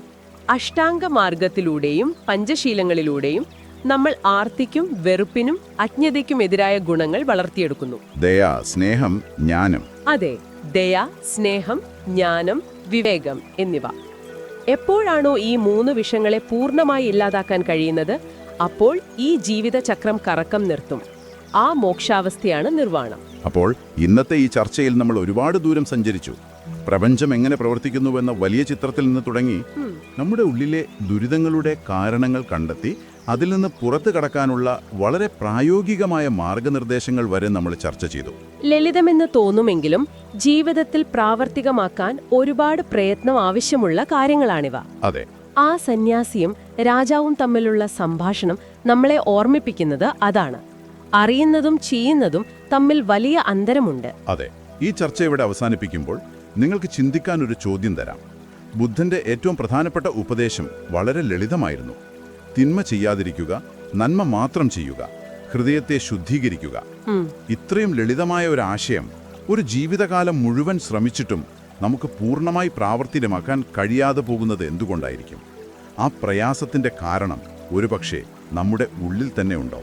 അഷ്ടാംഗമാർഗത്തിലൂടെയും പഞ്ചശീലങ്ങളിലൂടെയും നമ്മൾ ആർത്തിക്കും വെറുപ്പിനും അജ്ഞതയ്ക്കും എതിരായ ഗുണങ്ങൾ വളർത്തിയെടുക്കുന്നു. ദയ, സ്നേഹം, ജ്ഞാനം. അതെ, ദയ, സ്നേഹം, ജ്ഞാനം, വിവേകം എന്നിവ. എപ്പോഴാണോ ഈ 3 വിഷങ്ങളെ പൂർണ്ണമായി ഇല്ലാതാക്കാൻ കഴിയുന്നത്, അപ്പോൾ ഈ ജീവിതചക്രം കറക്കം നിർത്തും. ആ മോക്ഷാവസ്ഥയാണ് നിർവ്വാണം. അപ്പോൾ ഇന്നത്തെ ഈ ചർച്ചയിൽ നമ്മൾ ഒരുപാട് ദൂരം സഞ്ചരിച്ചു. പ്രപഞ്ചം എങ്ങനെ പ്രവർത്തിക്കുന്നുവെന്ന വലിയ ചിത്രത്തിൽ നിന്ന് തുടങ്ങി നമ്മുടെ ഉള്ളിലെ ദുരിതങ്ങളുടെ കാരണങ്ങൾ കണ്ടെത്തി അതിൽ നിന്ന് പുറത്തു കടക്കാനുള്ള വളരെ പ്രായോഗികമായ മാർഗനിർദ്ദേശങ്ങൾ വരെ നമ്മൾ ചർച്ച ചെയ്തു. ലളിതമെന്ന് തോന്നുമെങ്കിലും ജീവിതത്തിൽ പ്രാവർത്തികമാക്കാൻ ഒരുപാട് പ്രയത്നം ആവശ്യമുള്ള കാര്യങ്ങളാണിവ. അതെ, ആ സന്യാസിയും രാജാവും തമ്മിലുള്ള സംഭാഷണം നമ്മളെ ഓർമ്മിപ്പിക്കുന്നത് അതാണ്. അറിയുന്നതും ചെയ്യുന്നതും തമ്മിൽ വലിയ അന്തരമുണ്ട്. അതെ. ഈ ചർച്ച ഇവിടെ അവസാനിപ്പിക്കുമ്പോൾ നിങ്ങൾക്ക് ചിന്തിക്കാൻ ഒരു ചോദ്യം തരാം. ബുദ്ധന്റെ ഏറ്റവും പ്രധാനപ്പെട്ട ഉപദേശം വളരെ ലളിതമായിരുന്നു. തിന്മ ചെയ്യാതിരിക്കുക, നന്മ മാത്രം ചെയ്യുക, ഹൃദയത്തെ ശുദ്ധീകരിക്കുക. ഇത്രയും ലളിതമായ ഒരു ആശയം ഒരു ജീവിതകാലം മുഴുവൻ ശ്രമിച്ചിട്ടും നമുക്ക് പൂർണ്ണമായി പ്രാവർത്തികമാക്കാൻ കഴിയാതെ പോകുന്നത് എന്തുകൊണ്ടായിരിക്കും? ആ പ്രയാസത്തിന്റെ കാരണം ഒരുപക്ഷെ നമ്മുടെ ഉള്ളിൽ തന്നെ ഉണ്ടോ?